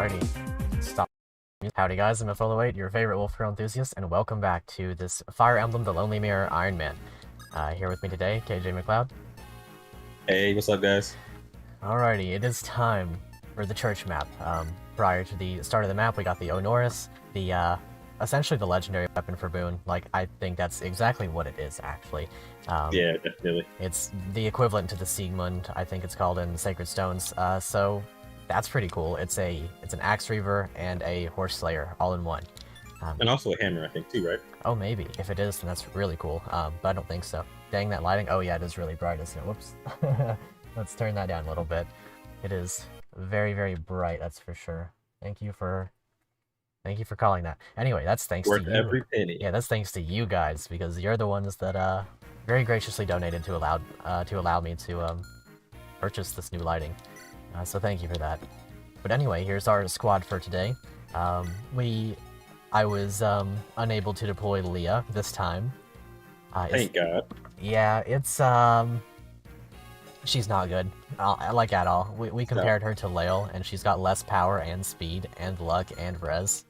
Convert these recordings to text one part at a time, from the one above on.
Alrighty, stop. Howdy guys, I'm F08, your favorite Wolf Girl enthusiast, and welcome back to this Fire Emblem The Lonely Mirror Ironman. Here with me today, KJ McLeod. Hey, what's up, guys? Alrighty, it is time for the church map. Prior to the start of the map, we got the Onoris, the, essentially the legendary weapon for Boone. Like, I think that's exactly what it is, actually. Yeah, definitely. It's the equivalent to the Siegmund, I think it's called in Sacred Stones, so that's pretty cool. It's an Axe Reaver and a Horse Slayer all in one. And also a hammer, I think, too, right? Oh, maybe. If it is, then that's really cool. But I don't think so. Dang, that lighting. Oh, yeah, it is really bright, isn't it? Whoops. Let's turn that down a little bit. It is very, very bright, that's for sure. Thank you for calling that. Anyway, that's thanks Worth to you. every penny. Yeah, that's thanks to you guys, because you're the ones that very graciously donated to allow me to purchase this new lighting. So thank you for that. But anyway, here's our squad for today. I was unable to deploy Leah this time. Thank God. Yeah, it's she's not good, like at all. We compared her to Lael, and she's got less power and speed and luck and res.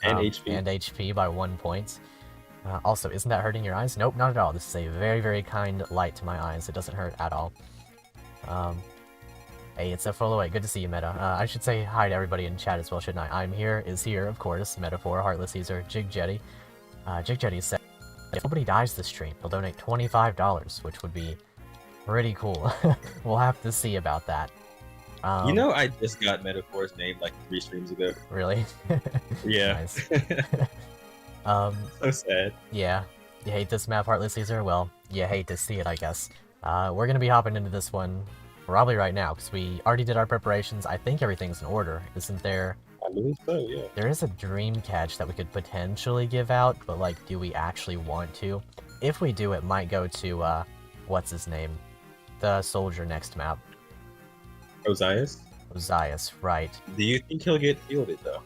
And HP. And HP by 1 point. Also, isn't that hurting your eyes? Nope, not at all. This is a very, very kind light to my eyes. It doesn't hurt at all. Hey, it's F08. Good to see you, Meta. I should say hi to everybody in chat as well, shouldn't I? I'm here, is here, of course. Metaphor, Heartless Caesar, Jig Jetty. Jig Jetty said, if nobody dies this stream, he'll donate $25, which would be pretty cool. We'll have to see about that. You know, I just got Metaphor's name like 3 streams ago. Really? Yeah. Nice. So sad. Yeah. You hate this map, Heartless Caesar? Well, you hate to see it, I guess. We're gonna be hopping into this one probably right now, because we already did our preparations. I think everything's in order. Isn't there? I believe so, yeah. There is a dream catch that we could potentially give out, but like, do we actually want to? If we do, it might go to, what's his name? The soldier next map. Ozias? Ozias, right. Do you think he'll get fielded, though?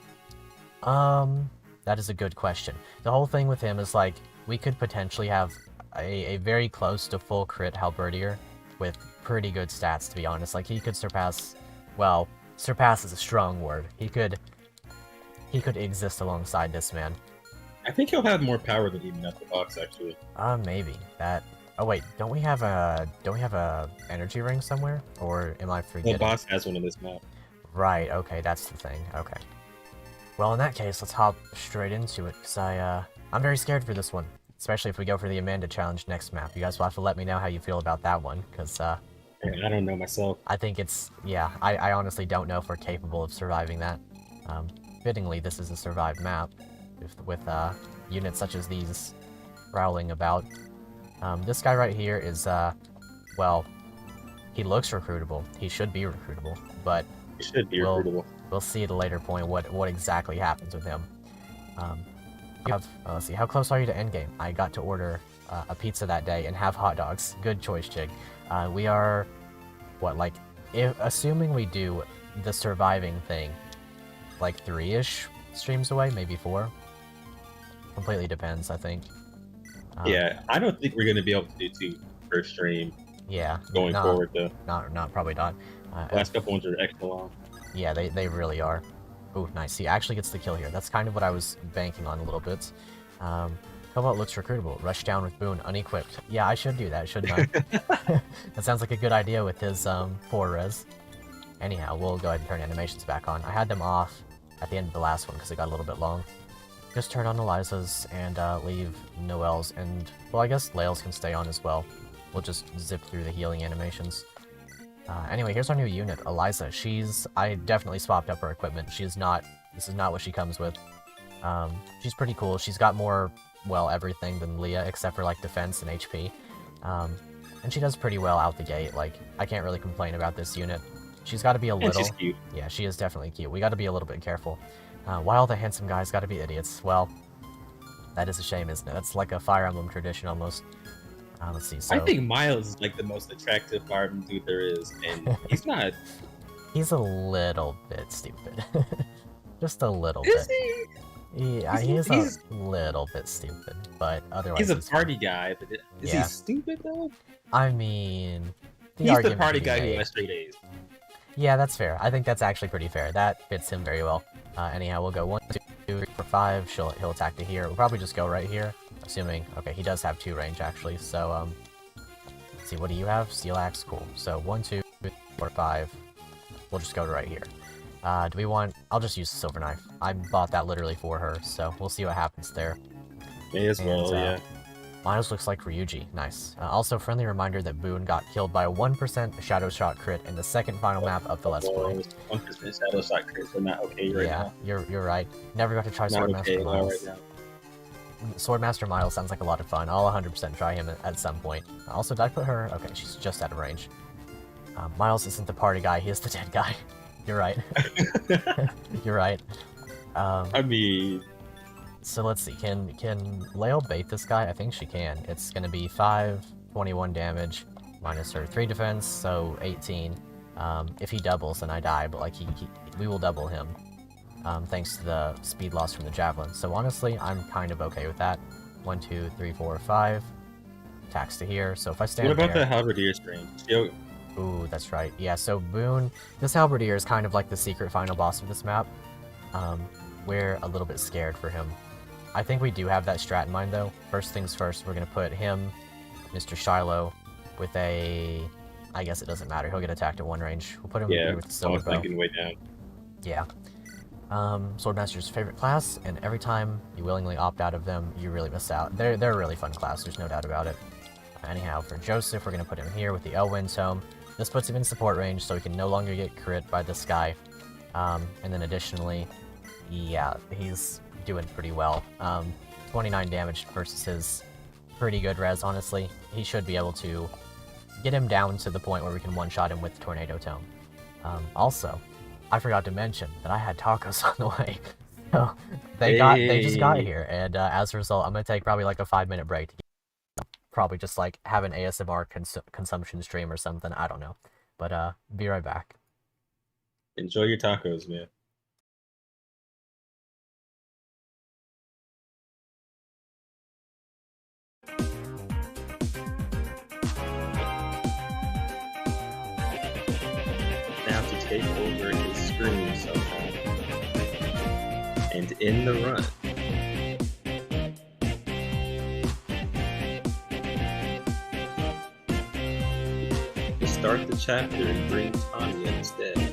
That is a good question. The whole thing with him is, like, we could potentially have a very close to full crit halberdier with pretty good stats, to be honest. Like, he could surpass, well, surpass is a strong word. He could exist alongside this man. I think he'll have more power than even at the box, actually. Maybe. That... Oh wait, don't we have a energy ring somewhere? Or am I forgetting? The boss has one in this map. Right, okay, that's the thing. Okay. Well, in that case, let's hop straight into it, because I'm very scared for this one. Especially if we go for the Amanda challenge next map. You guys will have to let me know how you feel about that one, because, I don't know myself. I think it's... Yeah, I honestly don't know if we're capable of surviving that. Fittingly, this is a survived map, with units such as these prowling about. This guy right here is, well, he looks recruitable. He should be recruitable, but... He should be recruitable. We'll see at a later point what exactly happens with him. Let's see, how close are you to endgame? I got to order a pizza that day and have hot dogs. Good choice, Jig. We are, what, like, assuming we do the surviving thing, like 3-ish streams away, maybe 4. Completely depends, I think. Yeah, I don't think we're going to be able to do 2 per stream. Yeah. Going forward, though. Probably not. Last couple ones are extra long. Yeah, they really are. Ooh, nice. He actually gets the kill here. That's kind of what I was banking on a little bit. Cobalt looks recruitable. Rush down with Boone, unequipped. Yeah, I should do that, shouldn't I? That sounds like a good idea with his 4 res. Anyhow, we'll go ahead and turn animations back on. I had them off at the end of the last one because it got a little bit long. Just turn on Eliza's and leave Noelle's, and, well, I guess Lael's can stay on as well. We'll just zip through the healing animations. Anyway, here's our new unit, Eliza. I definitely swapped up her equipment. This is not what she comes with. She's pretty cool. She's got more, well, everything than Leah, except for, like, defense and HP. And she does pretty well out the gate. Like, I can't really complain about this unit. She's got to be a little... And she's cute. Yeah, she is definitely cute. We got to be a little bit careful. Why all the handsome guys got to be idiots? Well, that is a shame, isn't it? That's like a Fire Emblem tradition, almost. Let's see, so... I think Miles is like the most attractive Fire Emblem dude there is, and he's not... He's a little bit stupid. Just a little Is bit. he? Yeah, he's a little bit stupid, but otherwise He's a party guy, but is Yeah. he stupid, though? I mean... He's the argument party can be guy who made. has straight A's. Yeah, that's fair. I think that's actually pretty fair. That fits him very well. Anyhow, we'll go 1, 2, 3, 4, 5. He'll attack to here. We'll probably just go right here, assuming... Okay, he does have 2 range, actually. So, let's see, what do you have? Steel Axe, cool. So, 1, 2, 3, 4, 5. We'll just go to right here. Do we want... I'll just use the Silver Knife. I bought that literally for her, so we'll see what happens there. May as well, yeah. Miles looks like Ryuji. Nice. Also, friendly reminder that Boone got killed by a 1% Shadow Shot crit in the second final map of the Let's Play. 1% Shadow Shot crits are not okay right now. Yeah, you're right. Never got to try Swordmaster Miles. Right Swordmaster Miles sounds like a lot of fun. I'll 100% try him at some point. Also, did I put her? Okay, she's just out of range. Miles isn't the party guy, he is the dead guy. You're right. You're right. I mean... So let's see, can Lael bait this guy? I think she can. It's gonna be 5, 21 damage, minus her 3 defense, so 18. If he doubles, then I die, but like we will double him, thanks to the speed loss from the javelin. So honestly, I'm kind of okay with that. 1, 2, 3, 4, 5. Attacks to here, so if I stand What about there... the Halberdier's range? Yo. Ooh, that's right. Yeah, so Boone, this Halberdier is kind of like the secret final boss of this map. We're a little bit scared for him. I think we do have that strat in mind, though. First things first, we're going to put him, Mr. Shiloh, with a... I guess it doesn't matter. He'll get attacked at 1 range. We'll put him here with the silver bow. Way down. Yeah. Swordmaster's favorite class, and every time you willingly opt out of them, you really miss out. They're a really fun class, there's no doubt about it. Anyhow, for Joseph, we're going to put him here with the Elwyn Tome. This puts him in support range, so he can no longer get crit by this guy. And then additionally, yeah, he's doing pretty well. 29 damage versus his pretty good res, honestly. He should be able to get him down to the point where we can one-shot him with the Tornado Tome. Also, I forgot to mention that I had tacos on the way. So they just got here, and as a result, I'm gonna take probably like a 5-minute break to probably just like have an ASMR consumption stream or something, I don't know. But be right back. Enjoy your tacos, man. Now to take over his screen somehow. And in the run. Start the chapter and bring Tanya instead.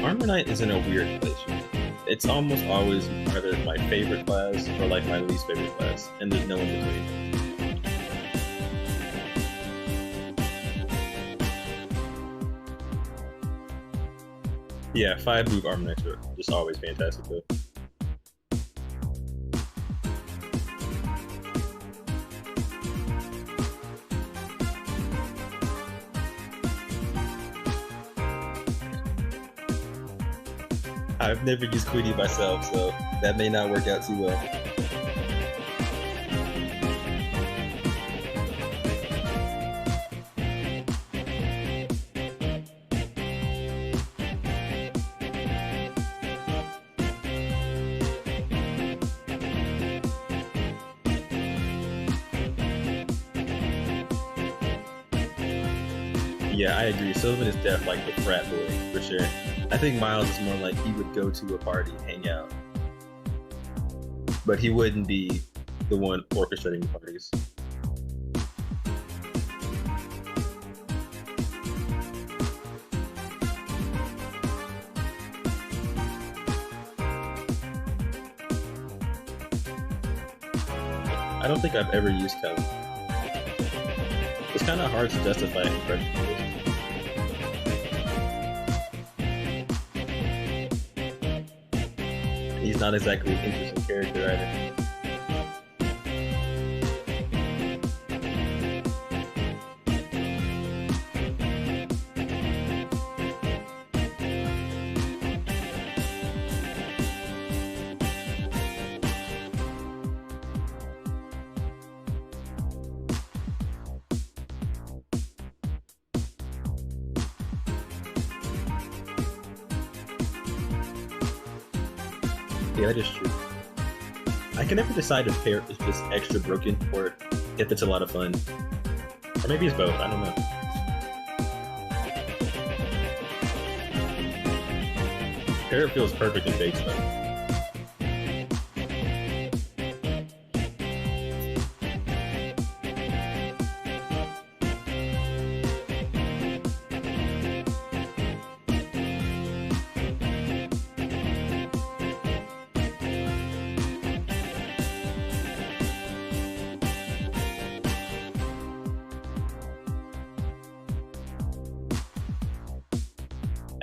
Armor Knight is in a weird place. It's almost always either my favorite class or like my least favorite class, and there's no in between. Yeah, 5 move Armor Knights are just always fantastic though. I've never used Queenie myself, so that may not work out too well. Yeah, I agree. Sylvan is definitely like the frat boy, for sure. I think Miles is more like he would go to a party, hang out. But he wouldn't be the one orchestrating the parties. I don't think I've ever used Kelly. It's kind of hard to justify impression. He's not exactly an interesting character either. Yeah, that is true. I can never decide if Parrot is just extra broken or if it's a lot of fun. Or maybe it's both, I don't know. Parrot feels perfect in base though.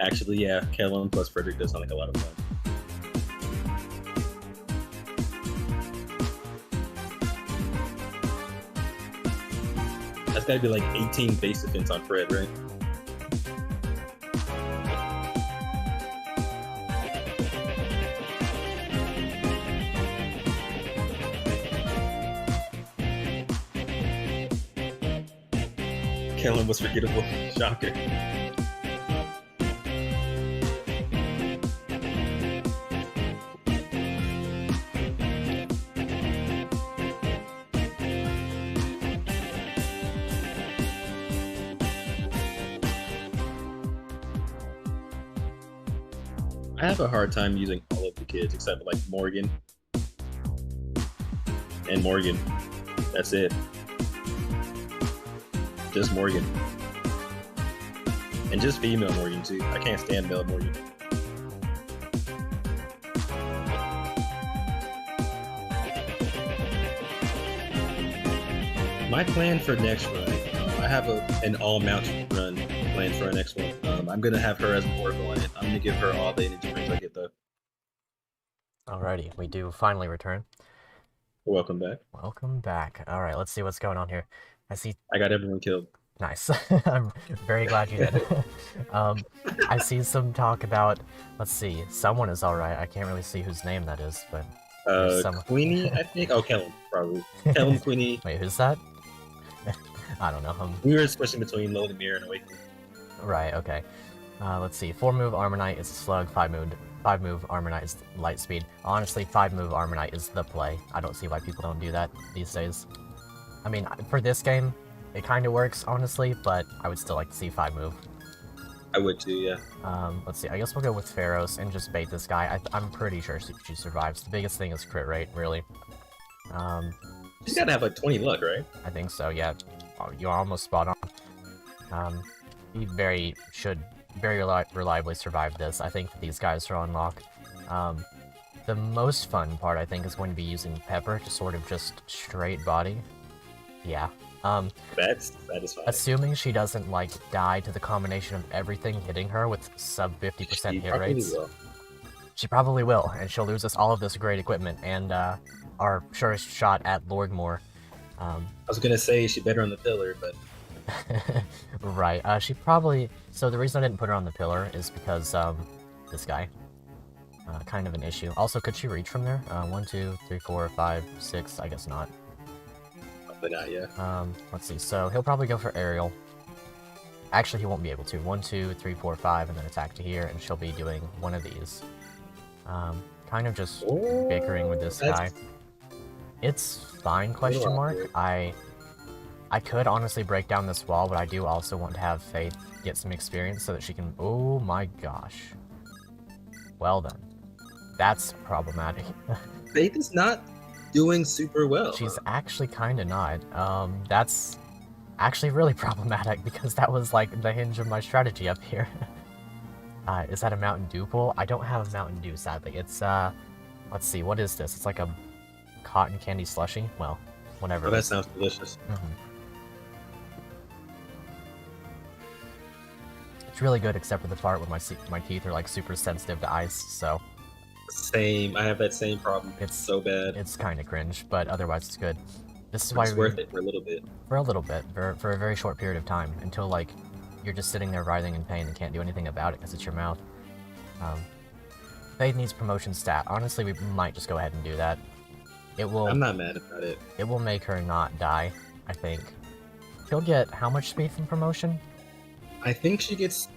Actually, yeah, Kellen plus Frederick does sound like a lot of fun. That's gotta be like 18 base defense on Fred, right? Kellen was forgettable. Shocker. I have a hard time using all of the kids except like Morgan and Morgan. That's it. Just Morgan. And just female Morgan too. I can't stand male Morgan. My plan for next run, I have an all-mount run planned for our next one. I'm going to have her as an oracle on it. I'm going to give her all the energy drinks I get though. Alrighty, we do finally return. Welcome back. Welcome back. Alright, let's see what's going on here. I got everyone killed. Nice. I'm very glad you did. I see some talk about, let's see, someone is alright. I can't really see whose name that is, but... Queenie, I think? Oh, Kellen, probably. Kellen, Queenie. Wait, who's that? I don't know. We were switching between Load and Mirror and Awakening. Right, okay. Let's see. 4-move Armor Knight is a slug, 5-move Armor Knight is light speed. Honestly, 5-move Armor Knight is the play. I don't see why people don't do that these days. I mean, for this game, it kind of works, honestly, but I would still like to see 5-move. I would too, yeah. Let's see. I guess we'll go with Pharos and just bait this guy. I'm pretty sure she survives. The biggest thing is crit rate, really. She's gotta have like 20 luck, right? I think so, yeah. Oh, you're almost spot on. He should very reliably survive this. I think that these guys are on lock. The most fun part, I think, is going to be using Pepper to sort of just straight body. Yeah. That's satisfying. Assuming she doesn't, like, die to the combination of everything hitting her with sub 50% hit rates. Will. She probably will, and she'll lose us all of this great equipment, and our surest shot at Lordmore. I was gonna say she better on the pillar, but... Right, she probably... So the reason I didn't put her on the pillar is because, this guy. Kind of an issue. Also, could she reach from there? 1, 2, 3, 4, 5, 6, I guess not. But not yet. Let's see, so he'll probably go for aerial. Actually, he won't be able to. 1, 2, 3, 4, 5, and then attack to here, and she'll be doing one of these. Kind of just bickering with this guy. It's fine, question mark. I could honestly break down this wall, but I do also want to have Faith get some experience so that she can... Oh my gosh. Well then. That's problematic. Faith is not doing super well. She's actually kind of not. That's actually really problematic because that was like the hinge of my strategy up here. Is that a Mountain Dew pool? I don't have a Mountain Dew, sadly. It's, let's see, what is this? It's like a cotton candy slushie? Well, whatever. Oh, that sounds delicious. It's really good except for the part where my teeth are like super sensitive to ice, so... Same. I have that same problem. It's so bad. It's kind of cringe, but otherwise it's good. This is But why it's worth it for a little bit. for a little bit, for a very short period of time, until like you're just sitting there writhing in pain and can't do anything about it because it's your mouth. Fade needs promotion stat. Honestly, we might just go ahead and do that. It will. I'm not mad about it. It will make her not die, I think. She'll get how much speed from promotion? I think she gets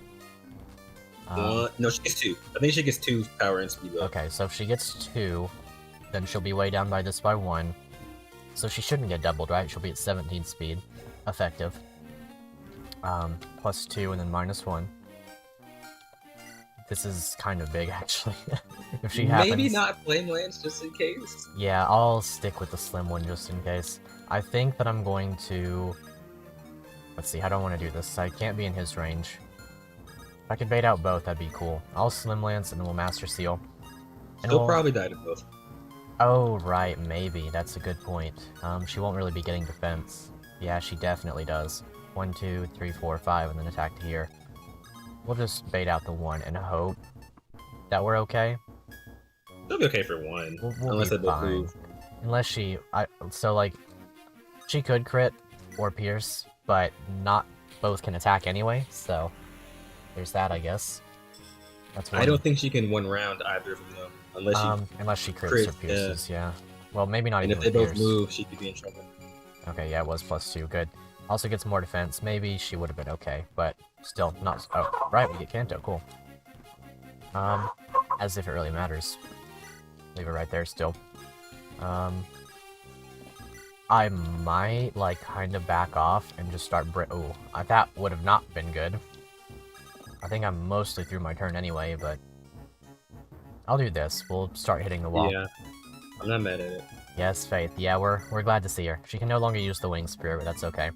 no, she gets 2. I think she gets 2 power and speed up. Okay, so if she gets 2, then she'll be way down by this by 1. So she shouldn't get doubled, right? She'll be at 17 speed. Effective. Plus 2 and then minus 1. This is kind of big, actually. If she happens... Maybe not Flame Lance, just in case. Yeah, I'll stick with the slim one just in case. I think that I'm going to... Let's see, how do I want to do this? I can't be in his range. If I could bait out both, that'd be cool. I'll Slim Lance and then we'll Master Seal. And She'll probably die to both. Oh, right, maybe. That's a good point. She won't really be getting defense. Yeah, she definitely does. 1, 2, 3, 4, 5, and then attack to here. We'll just bait out the 1 and hope that we're okay. It'll be okay for 1. We'll unless be they both fine. move. Unless she... So, like, she could crit or pierce, but not both can attack anyway, so... There's that, I guess. That's one. I don't think she can 1 round either of them, unless she crits or pierces, yeah. Well, maybe not and even if they with both move, she could be in trouble. Okay, yeah, it was plus 2, good. Also gets more defense. Maybe she would have been okay, but still not... Oh, right, we get Kanto, cool. As if it really matters. Leave it right there still. I might, like, kind of back off and just start ooh, that would have not been good. I think I'm mostly through my turn anyway, but... I'll do this. We'll start hitting the wall. Yeah. I'm not mad at it. Yes, Faith. Yeah, we're glad to see her. She can no longer use the Wing Spirit, but that's okay.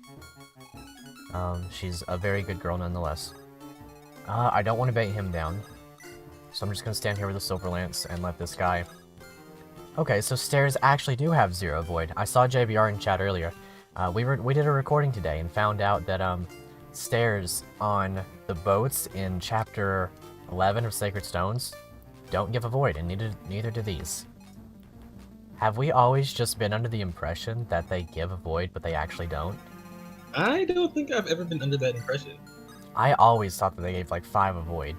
She's a very good girl nonetheless. I don't want to bait him down. So I'm just gonna stand here with a Silver Lance and let this guy... Okay, so stairs actually do have 0 Void. I saw JBR in chat earlier. We did a recording today and found out that, stairs on the boats in Chapter 11 of Sacred Stones don't give a Void, and neither do these. Have we always just been under the impression that they give a Void, but they actually don't? I don't think I've ever been under that impression. I always thought that they gave like 5 a Void.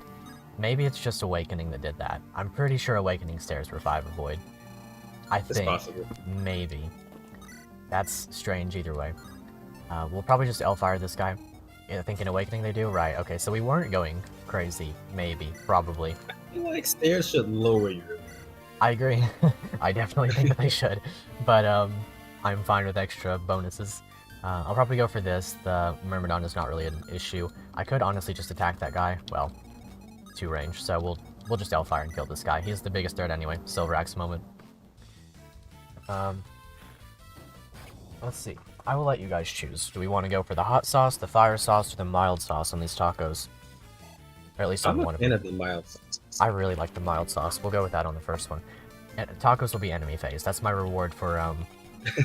Maybe it's just Awakening that did that. I'm pretty sure Awakening stairs were 5 a Void. I think. It's possible. Maybe. That's strange either way. We'll probably just L-Fire this guy. I think in Awakening they do? Right, okay, so we weren't going crazy. Maybe. Probably. I feel like stairs should lower your... I agree. I definitely think they should. But, I'm fine with extra bonuses. I'll probably go for this. The Myrmidon is not really an issue. I could honestly just attack that guy. Well, 2 range, so we'll just L-Fire and kill this guy. He's the biggest threat anyway. Silver Axe moment. Let's see. I will let you guys choose. Do we want to go for the hot sauce, the fire sauce, or the mild sauce on these tacos? Or at least on one of them. I'm a fan of the mild sauce. I really like the mild sauce. We'll go with that on the first one. And tacos will be enemy phase. That's my reward for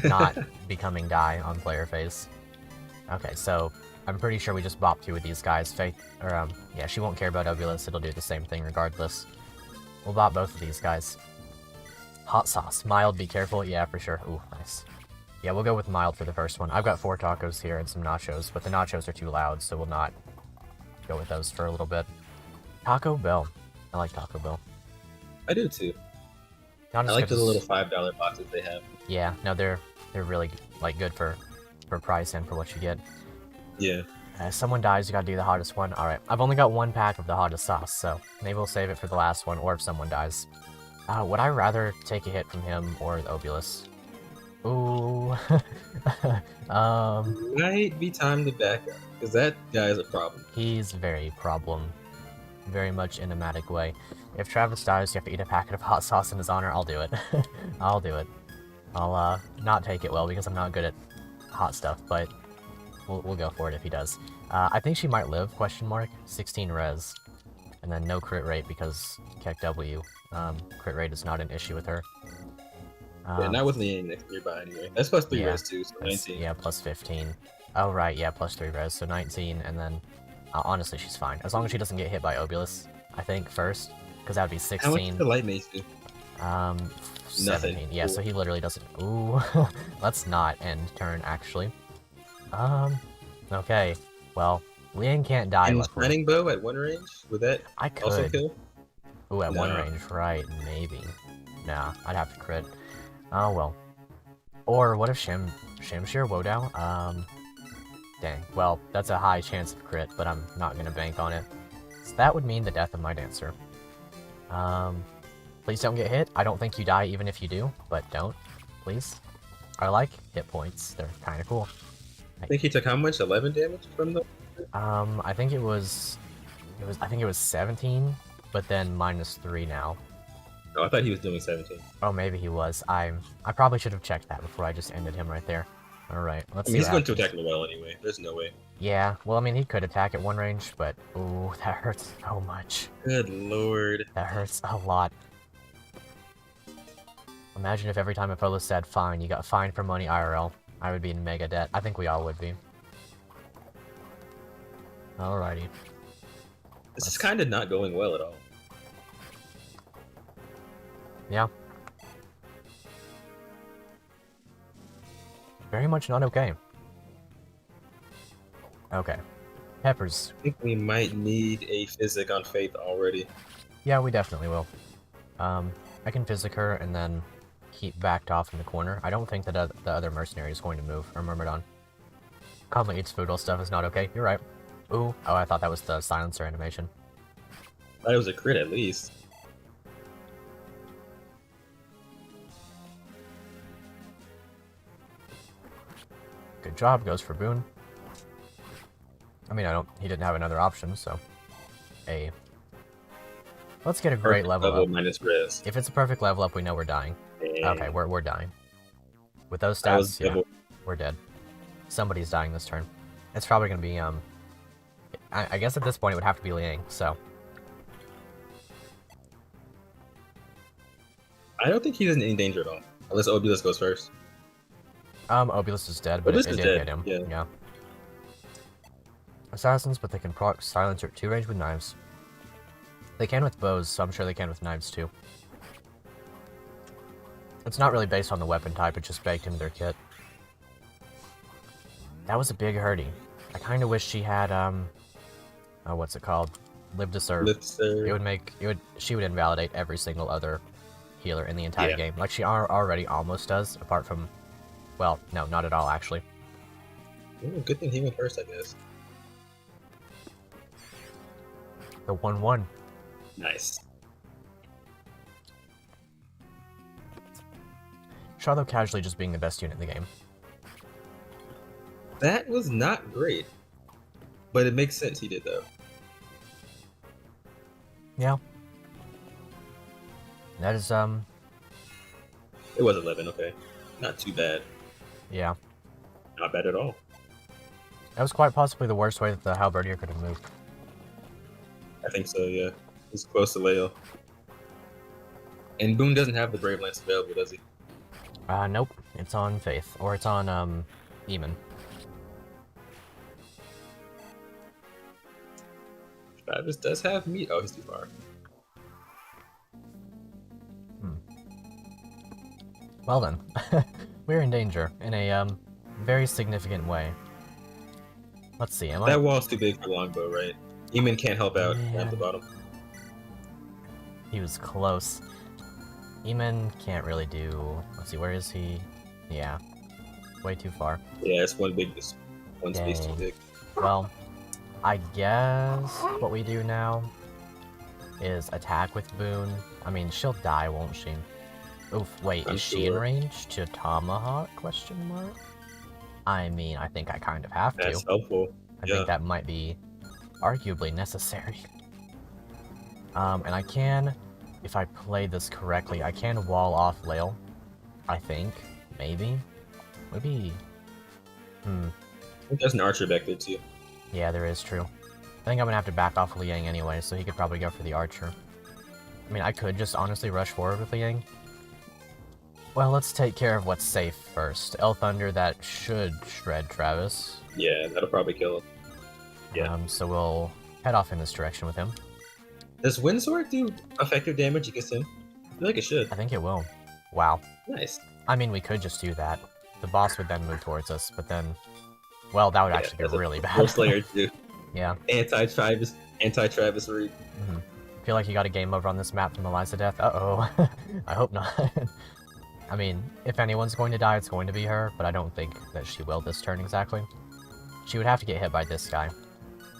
not becoming die on player phase. Okay, so I'm pretty sure we just bop 2 of these guys. Faith, or yeah, she won't care about Obulus. It'll do the same thing regardless. We'll bop both of these guys. Hot sauce. Mild, be careful. Yeah, for sure. Ooh, nice. Yeah, we'll go with mild for the first one. I've got 4 tacos here and some nachos, but the nachos are too loud, so we'll not go with those for a little bit. Taco Bell. I like Taco Bell. I do too. I like the little $5 boxes they have. Yeah, no, they're really like good for price and for what you get. Yeah. If someone dies, you gotta do the hottest one. Alright, I've only got 1 pack of the hottest sauce, so maybe we'll save it for the last one, or if someone dies. Would I rather take a hit from him or the Obulus? Ooh. Might be time to back up, because that guy is a problem. He's very problem. Very much in a Matic way. If Travis dies, you have to eat a packet of hot sauce in his honor. I'll do it. I'll do it. I'll not take it well because I'm not good at hot stuff, but we'll go for it if he does. I think she might live, question mark. 16 res. And then no crit rate because Keck W. Crit rate is not an issue with her. Yeah, not with Liang nearby anyway. That's plus 3 res too, so 19. Yeah, plus 15. Oh, right, yeah, plus 3 res, so 19, and then... honestly, she's fine. As long as she doesn't get hit by Obulus, I think, first. Because that would be 16. How much does the light mace do? Um, 17. Nothing. Yeah, so he literally doesn't. Ooh, let's not end turn actually. Okay. Well, Liang can't die. And Luckily, shining bow at 1 range, would that I also could. kill? Ooh, at 1 No. range, right? Maybe. Nah, I'd have to crit. Oh well. Or what if Shamshir Wodao? Dang. Well, that's a high chance of crit, but I'm not gonna bank on it. So that would mean the death of my dancer. Please don't get hit. I don't think you die even if you do, but don't, please. I like hit points. They're kind of cool. I think he took how much? 11 damage from the. I think it was 17, but then -3 now. Oh, I thought he was doing 17. Oh, maybe he was. I probably should have checked that before I just ended him right there. All right, let's see. He's what going to happens. attack the well anyway. There's no way. Yeah, well, I mean, he could attack at 1 range, but ooh, that hurts so much. Good lord. That hurts a lot. Imagine if every time a fellow said fine, you got fined for money IRL. I would be in mega debt. I think we all would be. Alrighty. This is kind of not going well at all. Yeah. Very much not okay. Okay. Peppers. I think we might need a physic on Faith already. Yeah, we definitely will. I can physic her and then keep backed off in the corner. I don't think that the other mercenary is going to move, or Myrmidon. Conley eats food while stuff is not okay. You're right. Ooh. Oh, I thought that was the silencer animation. Thought it was a crit at least. Good job, goes for Boone. I mean, he didn't have another option, so. A. Let's get a great Perfect level up. minus res. If it's a perfect level up, we know we're dying. Dang. Okay, we're dying. With those That was stats, yeah, double. we're dead. Somebody's dying this turn. It's probably gonna be, I guess at this point it would have to be Liang, so. I don't think he's in any danger at all. Unless Obulus goes first. Obulus is dead, but Obulus it is did dead, hit him. yeah. Assassins, but they can proc silencer at 2 range with knives. They can with bows, so I'm sure they can with knives too. It's not really based on the weapon type, it's just baked into their kit. That was a big hurdy. I kind of wish she had, oh, what's it called? Live to serve. Live to serve. She would invalidate every single other healer in the entire Yeah. game. Like she already almost does, apart from, well, no, not at all, actually. Ooh, good thing he went first, I guess. The 1-1. Nice. Charlotte casually just being the best unit in the game. That was not great. But it makes sense he did, though. Yeah. That is, It was 11, okay. Not too bad. yeah. Not bad at all. That was quite possibly the worst way that the halberdier could have moved. I think so, yeah. He's close to Leo. And Boone doesn't have the Brave Lance available, does he? Nope. It's on Faith. Or it's on, Eamon. Travis does have meat. Oh, he's too far. Well then. We're in danger. In a, very significant way. Let's see, am I... That wall's too big for longbow, right? Eamon can't help out Yeah. at the bottom. He was close. Eamon can't really do... Let's see, where is he? Yeah. Way too far. Yeah, it's one space too Dang. big. Well, I guess what we do now is attack with Boone. I mean, she'll die, won't she? Oof, wait, I'm is she in sure. range to Tomahawk, question mark? I mean, I think I kind of have to. That's helpful. I Yeah. think that might be arguably necessary. And I can, if I play this correctly, I can wall off Lael. I think. Maybe. Maybe. I think there's an archer back there too. Yeah, there is, true. I think I'm gonna have to back off Liang anyway, so he could probably go for the archer. I mean, I could just honestly rush forward with Liang. Well, let's take care of what's safe first. El Thunder, that should shred Travis. Yeah, that'll probably kill him. Yeah. So we'll head off in this direction with him. Does Windsword do effective damage against him? feel like it should. I think it will. Wow. Nice. I mean, we could just do that. The boss would then move towards us, but then, well, that would actually be really bad. Force layer 2. Yeah. Anti-Travis Reed. Mm-hmm. Feel like you got a game over on this map from Eliza Death. Uh-oh. I hope not. I mean, if anyone's going to die, it's going to be her, but I don't think that she will this turn exactly. She would have to get hit by this guy.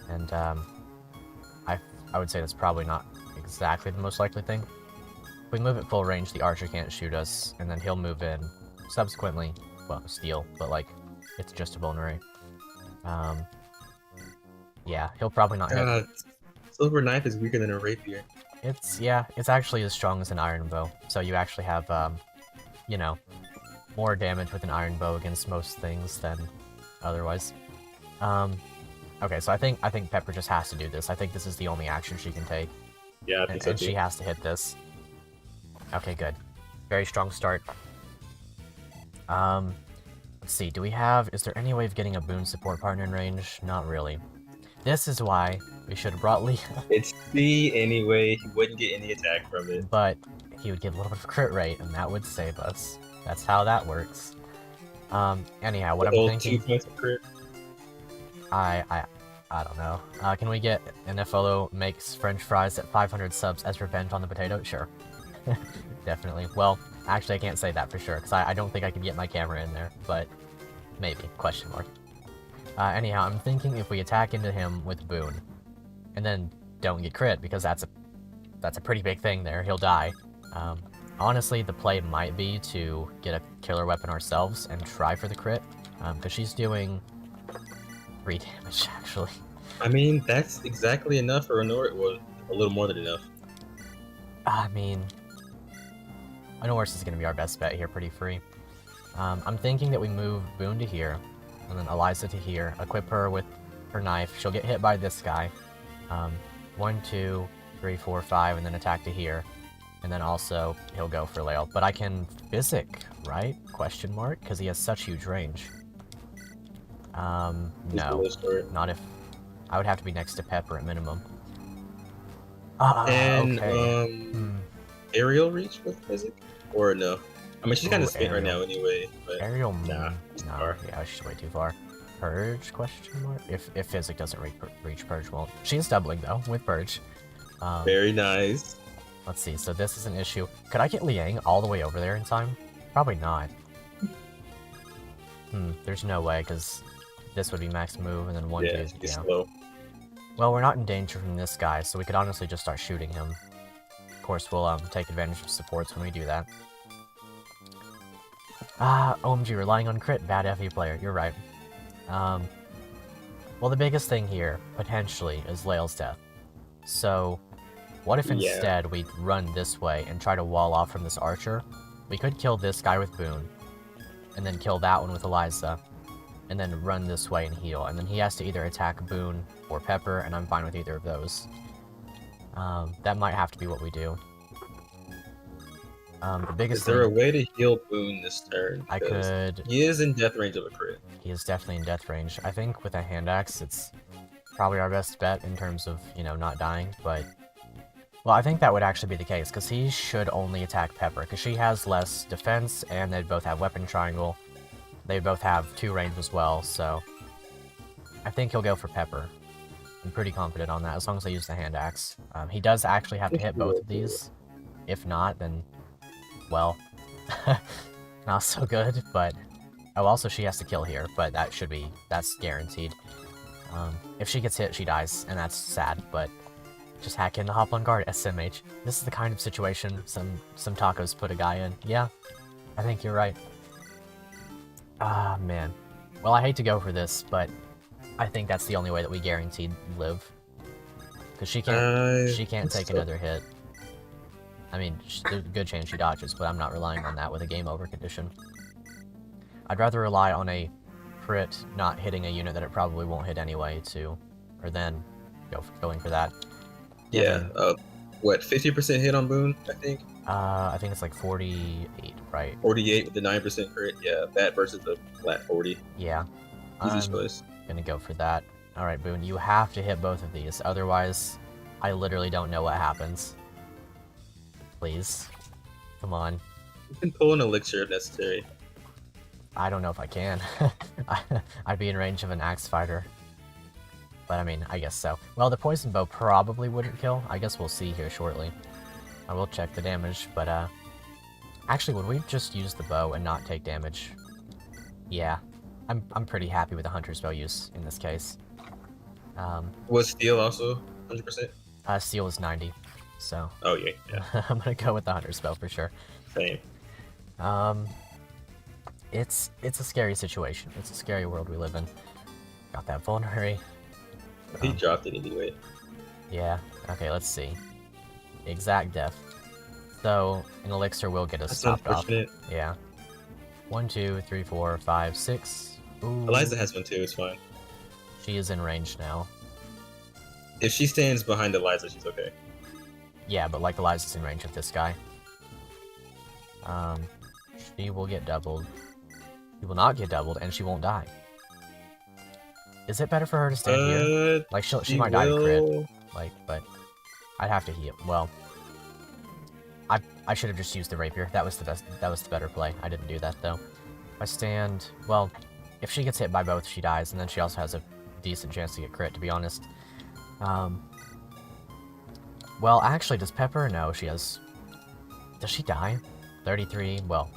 And, I would say that's probably not exactly the most likely thing. If we move at full range, the archer can't shoot us, and then he'll move in. Subsequently, well, steal, but, like, it's just a vulnerary. Yeah, he'll probably not hit. Silver knife is weaker than a rapier. It's actually as strong as an iron bow. So you actually have, you know, more damage with an iron bow against most things than otherwise. Okay, so I think Pepper just has to do this. I think this is the only action she can take. Yeah, I think so and too. she has to hit this. Okay, good. Very strong start. Let's see, is there any way of getting a Boone support partner in range? Not really. This is why we should have brought Lee. It's C anyway, he wouldn't get any attack from it. But he would get a little bit of crit rate, and that would save us. That's how that works. Anyhow, what I'm thinking... 2 points of crit? I don't know. Can we get NFLO makes French fries at 500 subs as revenge on the potato? Sure. Definitely. Well, actually I can't say that for sure, because I don't think I can get my camera in there, but maybe, question mark. Anyhow, I'm thinking if we attack into him with Boone, and then don't get crit, because that's a pretty big thing there, he'll die. Honestly, the play might be to get a killer weapon ourselves and try for the crit, because she's doing 3 damage, actually. I mean, that's exactly enough for Honor. Well, a little more than enough. I mean, Honor's is going to be our best bet here, pretty free. I'm thinking that we move Boone to here, and then Eliza to here, equip her with her knife. She'll get hit by this guy. 1, 2, 3, 4, 5, and then attack to here. And then also, he'll go for Lael. But I can physic, right? Question mark? Because he has such huge range. No. Not if... I would have to be next to Pepper at minimum. And, okay. Aerial reach with physic? Or no? I mean, she's kind of spent right now anyway, but... Aerial... Nah. Yeah, she's way too far. Purge? Question mark? If physic doesn't reach Purge won't. She's doubling, though, with Purge. Very nice. Let's see, so this is an issue. Could I get Liang all the way over there in time? Probably not. There's no way, because this would be max move, and then 1, 2, yeah. Slow. Well, we're not in danger from this guy, so we could honestly just start shooting him. Of course, we'll take advantage of supports when we do that. OMG, relying on crit, bad FE player, you're right. Well, the biggest thing here, potentially, is Lael's death. So, what if instead we run this way and try to wall off from this archer? We could kill this guy with Boone, and then kill that one with Eliza, and then run this way and heal, and then he has to either attack Boone or Pepper, and I'm fine with either of those. That might have to be what we do. The biggest Is there a way to heal Boone this turn? I could... He is in death range of a crit. He is definitely in death range. I think with a hand axe, it's probably our best bet in terms of, you know, not dying, but... Well, I think that would actually be the case, because he should only attack Pepper, because she has less defense, and they both have weapon triangle. They both have 2 range as well, so... I think he'll go for Pepper. I'm pretty confident on that, as long as I use the hand axe. He does actually have to hit both of these. If not, then... well... not so good, but... Oh, also she has to kill here, but that should be... that's guaranteed. If she gets hit, she dies, and that's sad, but... just hack in the hop on guard, SMH. This is the kind of situation some tacos put a guy in. Yeah, I think you're right. Ah, man. Well, I hate to go for this, but I think that's the only way that we guaranteed live. Because she can't take another hit. I mean, there's a good chance she dodges, but I'm not relying on that with a game over condition. I'd rather rely on a crit not hitting a unit that it probably won't hit anyway or then going for that. Yeah, what, 50% hit on Boone, I think? I think it's like 48, right? 48 with the 9% crit, yeah, that versus the flat 40. Yeah. Easy choice. Gonna go for that. Alright, Boone, you have to hit both of these, otherwise I literally don't know what happens. Please. Come on. You can pull an elixir if necessary. I don't know if I can. I'd be in range of an axe fighter. But I mean, I guess so. Well, the poison bow probably wouldn't kill. I guess we'll see here shortly. I will check the damage, but actually, would we just use the bow and not take damage? Yeah. I'm pretty happy with the hunter's bow use in this case. Was steel also 100%? Steel is 90, so... Oh, yeah. I'm gonna go with the hunter's bow for sure. Same. It's a scary situation. It's a scary world we live in. Got that vulnerary. He dropped it anyway. Yeah. Okay, let's see. Exact death. So, an elixir will get us That's stopped off. unfortunate. Yeah. 1, 2, 3, 4, 5, 6. Ooh. Eliza has one too, it's fine. She is in range now. If she stands behind Eliza, she's okay. Yeah, but like Eliza's in range of this guy. She will get doubled. She will not get doubled, and she won't die. Is it better for her to stand here? Like, she might die to crit. Like, but I'd have to heal. Well, I should have just used the rapier. That was the best. That was the better play. I didn't do that though. If I stand, well, if she gets hit by both, she dies, and then she also has a decent chance to get crit. To be honest. Well, actually, does Pepper? No, she has. Does she die? 33. Well,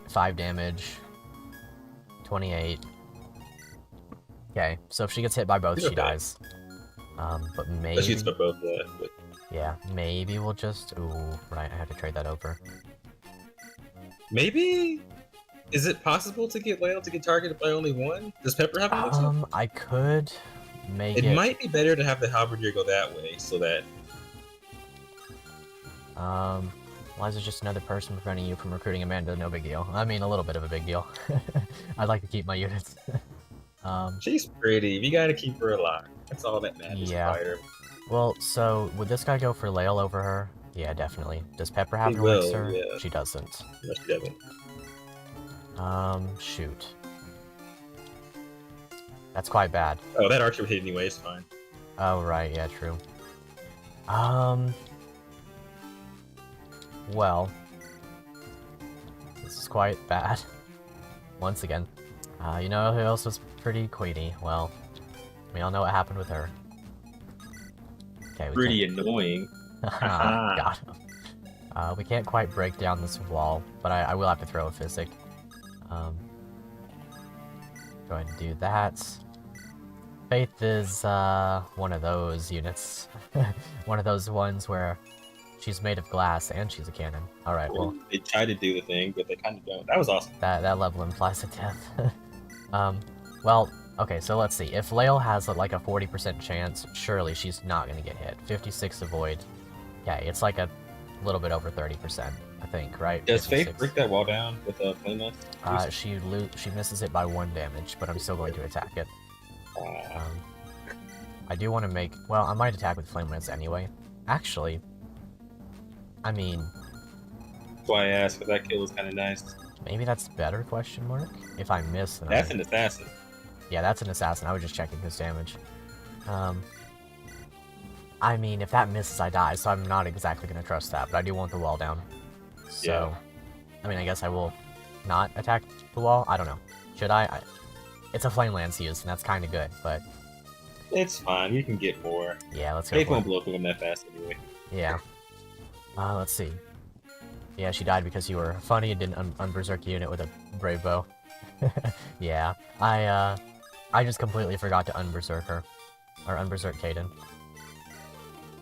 5 damage. 28. Okay, so if she gets hit by both, she dies. But maybe... She gets by both, yeah. But... Yeah, maybe we'll just... Ooh, right, I had to trade that over. Maybe? Is it possible to get Whale to get targeted by only one? Does Pepper have an I could make it... It might be better to have the Halberdier go that way, so that... Eliza's just another person preventing you from recruiting Amanda, no big deal. I mean, a little bit of a big deal. I'd like to keep my units. She's pretty. We gotta keep her alive. That's all that matters. Yeah. Well, so would this guy go for Lael over her? Yeah, definitely. Does Pepper have an elixir? Yeah. She doesn't. No, she doesn't. Shoot. That's quite bad. Oh, that archer would hit anyway. It's fine. Oh, right. Yeah, true. Well, this is quite bad. Once again. You know who else was pretty queenie? Well, we all know what happened with her. Okay, pretty annoying. Got him. We can't quite break down this wall, but I will have to throw a physic. Go ahead and do that. Faith is one of those units. One of those ones where she's made of glass and she's a cannon. Alright, well... They try to do the thing, but they kind of don't. That was awesome. That level implies a death. Well, okay, so let's see. If Lael has like a 40% chance, surely she's not gonna get hit. 56 avoid. Okay, it's like a little bit over 30%, I think, right? Does 56. Faith break that wall down with a flame lance? She misses it by 1 damage, but I'm still going to attack it. I do want to make... Well, I might attack with flame lance anyway. Actually, I mean... That's why I asked, but that kill was kind of nice. Maybe that's better, question mark? If I miss, then That's an assassin. Yeah, that's an assassin. I was just checking his damage. I mean, if that misses, I die, so I'm not exactly going to trust that, but I do want the wall down. So, yeah. I mean, I guess I will not attack the wall? I don't know. Should I? It's a flame lance use, and that's kind of good, but... It's fine. You can get more. Yeah, let's go. Faith won't blow through them that fast anyway. Yeah. Let's see. Yeah, she died because you were funny and didn't unberserk the unit with a brave bow. Yeah, I just completely forgot to unberserk her. Or unberserk Kaden.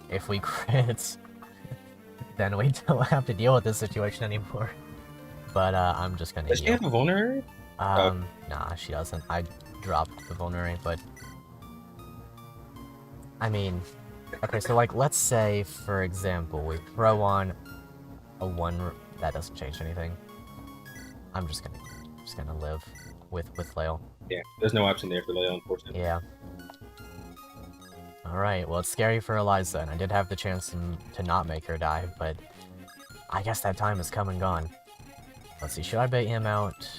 If we crit, then we don't have to deal with this situation anymore. But, I'm just gonna Does she have a vulnerary? Nah, she doesn't. I dropped the vulnerary, but... I mean... Okay, so, like, let's say, for example, we throw on a 1... That doesn't change anything. I'm just gonna live with Lael. Yeah, there's no option there for Lael, unfortunately. Yeah. Alright, well, it's scary for Eliza, and I did have the chance to not make her die, but I guess that time has come and gone. Let's see, should I bait him out?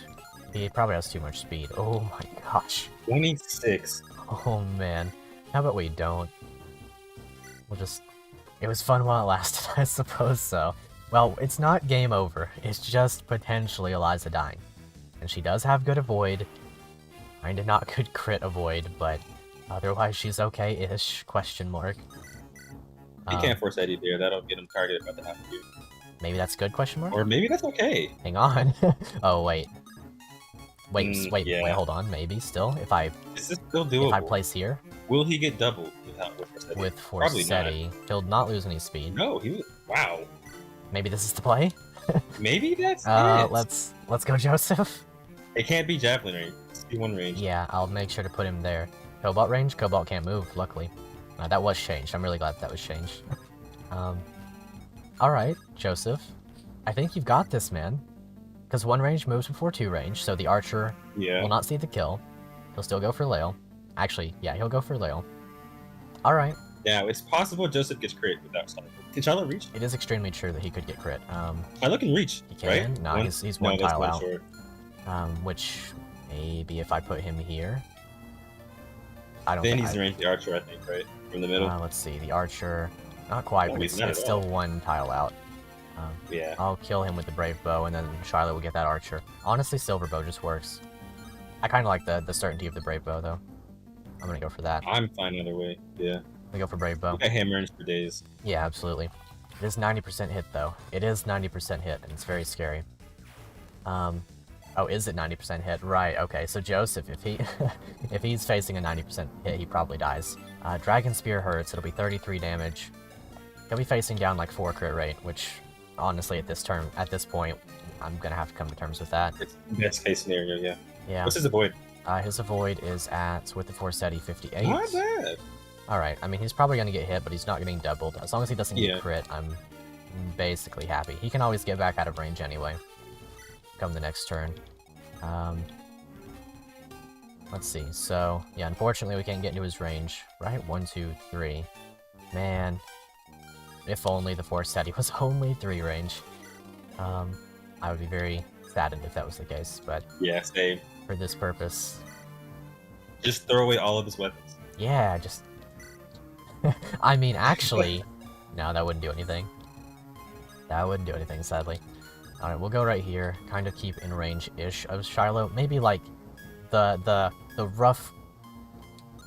He probably has too much speed. Oh my gosh. 26. Oh man. How about we don't? We'll just... It was fun while it lasted, I suppose so. Well, it's not game over. It's just potentially Eliza dying. And she does have good avoid. Kinda not good crit avoid, but otherwise she's okay-ish, question mark. He can't force Eddie there. That'll get him targeted by the half of you. Maybe that's good, question mark? Or maybe that's okay. Hang on. Oh, wait. Wait, yeah. hold on. Maybe still. If I Is this still doable? if I place here Will he get doubled without Forsetti? with Probably Forsetti, he'll not lose any speed. No, he was. Wow. Maybe this is the play. Maybe that's it. Let's go, Joseph. It can't be javelin range. It's C1 range. Yeah, I'll make sure to put him there. Cobalt range. Cobalt can't move. Luckily, that was changed. I'm really glad that was changed. All right, Joseph. I think you've got this, man. Because 1 range moves before 2 range, so the archer will not see the kill. He'll still go for Lael. Actually, yeah, he'll go for Lael. Alright. Yeah, it's possible Joseph gets crit without Shiloh. Can Shiloh reach? It is extremely true that he could get crit. Shiloh can reach, he can? right? No, he's one tile out. Short. Which, maybe if I put him here... I don't Then think he's in range the archer, I think, right? From the middle. let's see, the archer... Not quite, but he's not it's at still all. 1 tile out. Yeah. I'll kill him with the Brave Bow, and then Shiloh will get that archer. Honestly, Silver Bow just works. I kind of like the certainty of the Brave Bow, though. I'm gonna go for that. I'm fine either way. Yeah. We go for Brave Bow. I hammer range for days. Yeah, absolutely. It is 90% hit, though. It is 90% hit, and it's very scary. Oh, is it 90% hit? Right, okay. So Joseph, if he if he's facing a 90% hit, he probably dies. Dragon Spear hurts. It'll be 33 damage. He'll be facing down like 4 crit rate, which... Honestly, at this point, I'm gonna have to come to terms with that. It's best case scenario, yeah. Yeah. What's his avoid? His avoid is at, with the Forsetti, 58. Not bad. Alright, I mean, he's probably gonna get hit, but he's not getting doubled. As long as he doesn't get Yeah. crit, I'm basically happy. He can always get back out of range anyway. Come the next turn. Let's see, so, yeah, unfortunately we can't get into his range. Right? 1, 2, 3. Man. If only the Forsetti was only 3 range. I would be very saddened if that was the case, but Yeah, same. for this purpose, Just throw away all of his weapons. yeah, just... I mean, actually... No, that wouldn't do anything. That wouldn't do anything, sadly. Alright, we'll go right here, kind of keep in range-ish of Shiloh. Maybe, like, the rough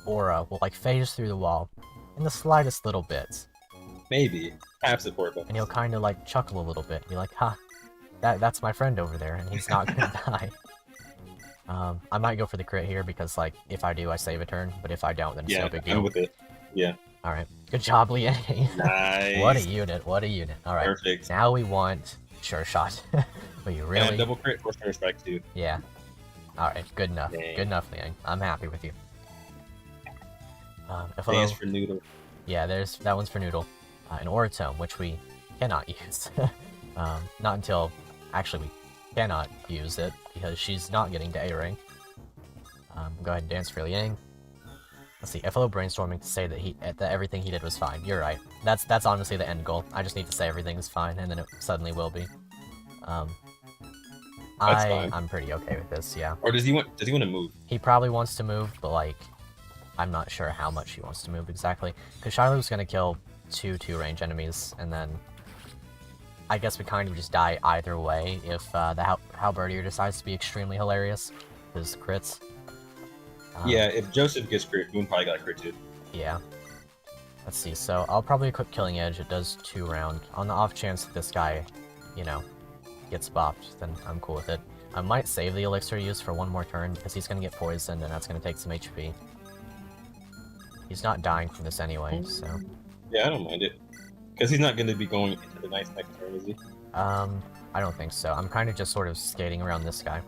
aura will, like, phase through the wall in the slightest little bit. Maybe. Have support And he'll kind of, like, chuckle a little bit, be like, ha, that's my friend over there, and he's not gonna die. I might go for the crit here, because, like, if I do, I save a turn, but if I don't, then it's no big deal. I'm with it. Yeah. Alright, good job, Liang. Nice. What a unit, what a unit. Alright, Perfect. now we want Sure Shot. But you And really... double crit for Sure Strike too. Yeah. Alright, good enough. Dang. Good enough, Liang. I'm happy with you. Thanks for Noodle. Yeah, that one's for Noodle. An Oratome, which we cannot use. Not until... Actually, we cannot use it, because she's not getting to A rank. Go ahead and dance for Liang. Let's see, FLO brainstorming to say that everything he did was fine. You're right. That's honestly the end goal. I just need to say everything is fine, and then it suddenly will be. That's fine. I'm pretty okay with this, yeah. Or does he want to move? He probably wants to move, but like, I'm not sure how much he wants to move exactly. Because Shiloh's gonna kill 2 2-range enemies, and then I guess we kind of just die either way if the Halberdier decides to be extremely hilarious. His crits. Yeah, if Joseph gets crit, Boone probably got a crit too. Yeah. Let's see, so I'll probably equip Killing Edge. It does 2 round. On the off chance that this guy, you know, gets bopped, then I'm cool with it. I might save the elixir use for 1 more turn, because he's gonna get poisoned, and that's gonna take some HP. He's not dying from this anyway, so... Yeah, I don't mind it. Because he's not going to be going into the next turn, is he? I don't think so. I'm kind of just sort of skating around this guy.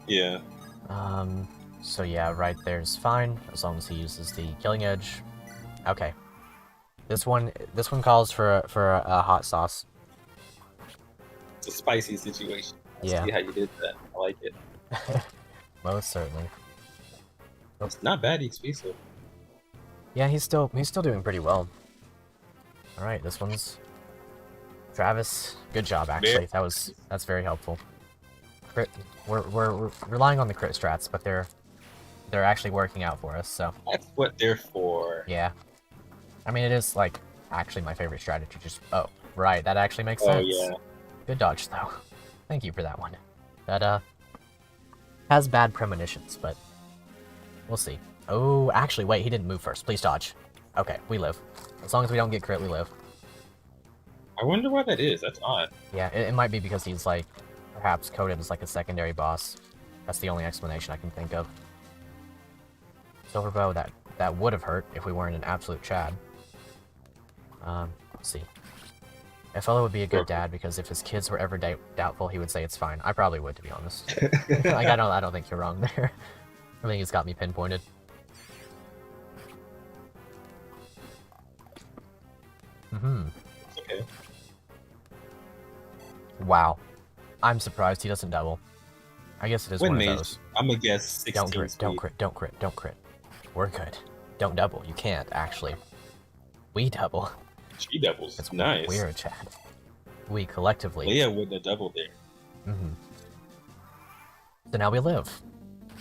Yeah. So yeah, right there's fine, as long as he uses the Killing Edge. Okay. This one calls for a hot sauce. It's a spicy situation. I Yeah. see how you did that. I like it. Most certainly. It's not bad XP, so. Yeah, he's still doing pretty well. Alright, this one's Travis. Good job, actually. That's very helpful. Crit, we're relying on the crit strats, but they're actually working out for us, so. That's what they're for. Yeah. I mean, it is, like, actually my favorite strategy. Just, oh, Right, that actually makes Oh sense. yeah. Good dodge, though. Thank you for that one. That, has bad premonitions, but we'll see. Oh, actually, wait, he didn't move first. Please dodge. Okay, we live. As long as we don't get crit, we live. I wonder why that is. That's odd. Yeah, it might be because he's, like, perhaps coded as, like, a secondary boss. That's the only explanation I can think of. Silver bow, that would have hurt if we weren't an absolute Chad. Let's see. Fellow would be a good dad because if his kids were ever doubtful, he would say it's fine. I probably would, to be honest. Like, I don't think you're wrong there. I think he's got me pinpointed. Okay. Wow. I'm surprised he doesn't double. I guess it is When one of mage, those. I'm gonna guess 16 Don't crit, speed. don't crit, don't crit, don't crit. We're good. Don't double. You can't, actually. We double. She doubles. It's Nice. We're a Chad. We collectively. Leia wouldn't have doubled there. So now we live.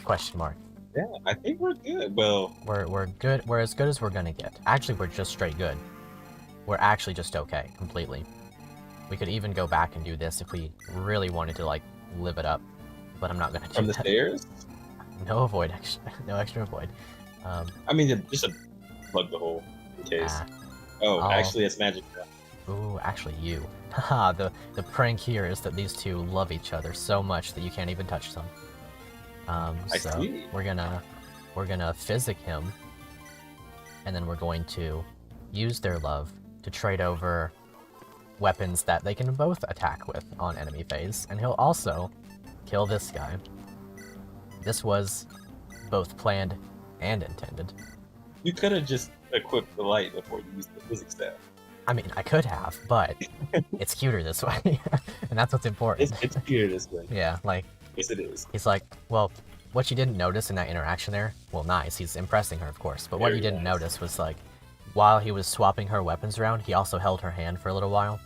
Question mark. Yeah, I think we're good. Well, We're good. We're as good as we're gonna get. Actually, we're just straight good. We're actually just okay, completely. We could even go back and do this if we really wanted to, like, live it up. But I'm not gonna do from the that. stairs? No avoid, no extra avoid. I mean, just to plug the hole in case. Oh, actually, it's magic. Ooh, actually you. Haha, the prank here is that these two love each other so much that you can't even touch them. I see. we're gonna physic him, and then we're going to use their love to trade over weapons that they can both attack with on enemy phase, and he'll also kill this guy. This was both planned and intended. You could have just equipped the light before you used the physics staff. I mean, I could have, but it's cuter this way, and that's what's important. It's cuter this way. Yeah, like, Yes, it is. he's like, well, what you didn't notice in that interaction there, well, nice, he's impressing her, of course, but what Very you didn't nice. notice was, like, while he was swapping her weapons around, he also held her hand for a little while.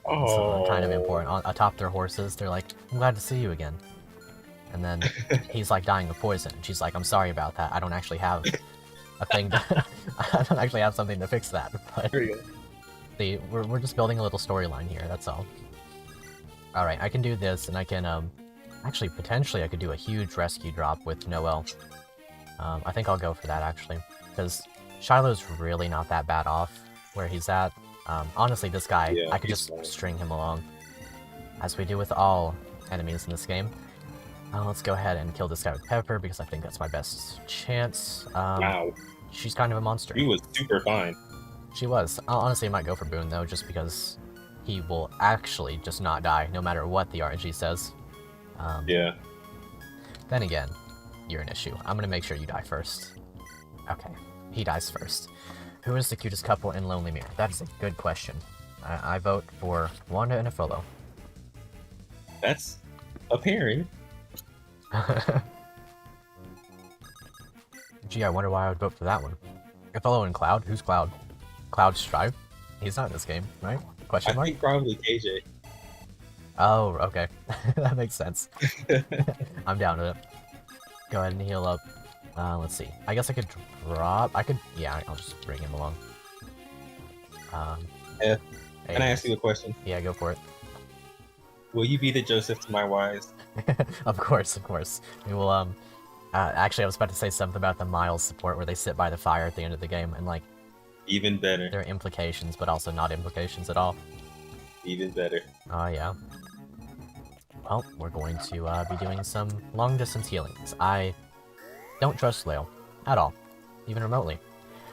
Oh, So kind of important. Atop their horses, they're like, I'm glad to see you again. And then he's like dying of poison, and she's like, I'm sorry about that, I don't actually have a thing to... I don't actually have something to fix that, but... There you go. See, we're just building a little storyline here, that's all. Alright, I can do this, and I can, actually, potentially I could do a huge rescue drop with Noel. I think I'll go for that, actually. Because Shiloh's really not that bad off where he's at. Honestly, this guy, Yeah, I could he's just fine. string him along. As we do with all enemies in this game. Let's go ahead and kill this guy with Pepper, because I think that's my best chance. Wow, She's kind of a monster. he was super fine. She was. Honestly, I might go for Boone, though, just because he will actually just not die, no matter what the RNG says. Yeah. Then again, you're an issue. I'm gonna make sure you die first. Okay, he dies first. Who is the cutest couple in Lonely Mirror? That's a good question. I vote for Wanda and Afolo. That's a pairing. Gee, I wonder why I would vote for that one. Afolo and Cloud? Who's Cloud? Cloud Strive? He's not in this game, right? Question I mark? think probably KJ. Oh, okay. That makes sense. I'm down with it. Go ahead and heal up. Let's see. I guess I could drop... Yeah, I'll just bring him along. Can hey, I ask you a question? Yeah, go for it. Will you be the Joseph to my wise? Of course, of course. We will, actually, I was about to say something about the Miles support where they sit by the fire at the end of the game, and, like, Even better. there are implications, but also not implications at all. Even better. Oh, yeah. Well, we're going to, be doing some long-distance healings. I don't trust Leo. At all. Even remotely.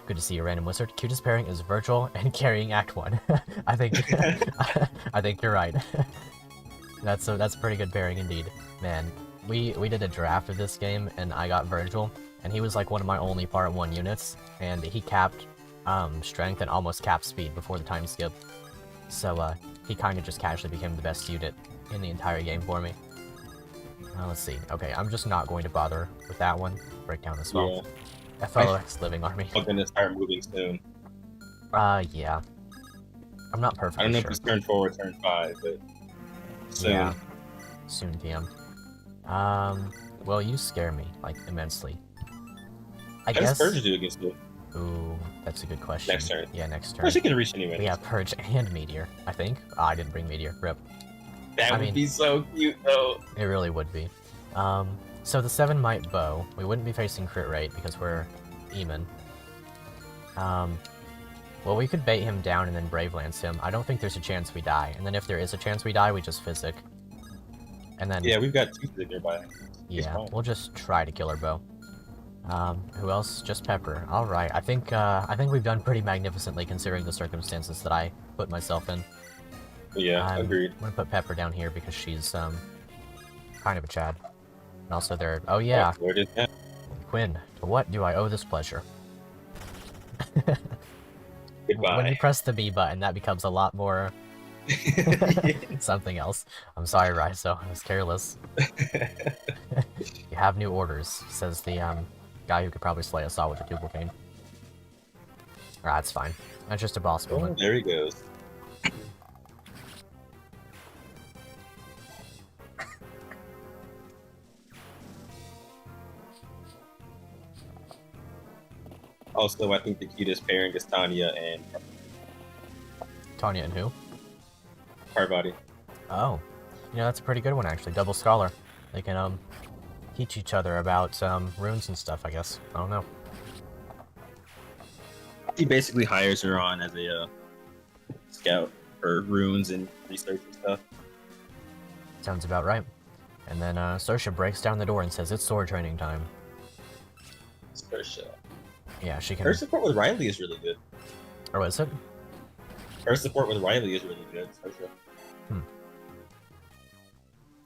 Good to see you, Random Wizard. Cutest pairing is Virgil and carrying Act 1. I think... I think you're right. That's a pretty good pairing indeed. Man, we did a draft of this game, and I got Virgil, and he was like one of my only part 1 units, and he capped strength and almost capped speed before the time skip. So he kind of just casually became the best unit in the entire game for me. Let's see. Okay, I'm just not going to bother with that one. Breakdown as well. Yeah. FLX Living Army. I'm gonna start moving soon. Yeah. I'm not I perfectly don't know sure. if it's turn 4 or turn 5, but soon. Yeah. Soon, PM. Well, you scare me, like, immensely. I How does guess... Purge do against you? Ooh, that's a good question. Next turn. Yeah, next Of turn. course, you can reach anyway. We have Purge and Meteor, I think. Oh, I didn't bring Meteor. Rip. That I would mean, be so cute, though. It really would be. So the 7 might bow. We wouldn't be facing crit rate because we're Eamon. Well, we could bait him down and then Brave Lance him. I don't think there's a chance we die. And then if there is a chance we die, we just Physic. And then... Yeah, we've got 2 Physic nearby. Yeah, we'll just try to kill her bow. Who else? Just Pepper. Alright, I think we've done pretty magnificently considering the circumstances that I put myself in. Yeah, agreed. I'm gonna put Pepper down here because she's, kind of a Chad. And also there... Oh yeah! Where did that? Quinn, to what do I owe this pleasure? Goodbye. When you press the B button, that becomes a lot more... something else. I'm sorry, Raizo. I was careless. You have new orders, says the, guy who could probably slay us all with a Tubal Cane. Alright, that's fine. That's just a boss Oh, moment. there he goes. Also, I think the cutest pairing is Tanya and Tanya and who? Parvati. Oh. You know, that's a pretty good one, actually. Double Scholar. They can, teach each other about, runes and stuff, I guess. I don't know. He basically hires her on as a scout for runes and research and stuff. Sounds about right. And then, Saoirse breaks down the door and says, it's sword training time. Saoirse. Yeah, she can... Her support with Riley is really good. Or what is it? Her support with Riley is really good. Saoirse. Hmm.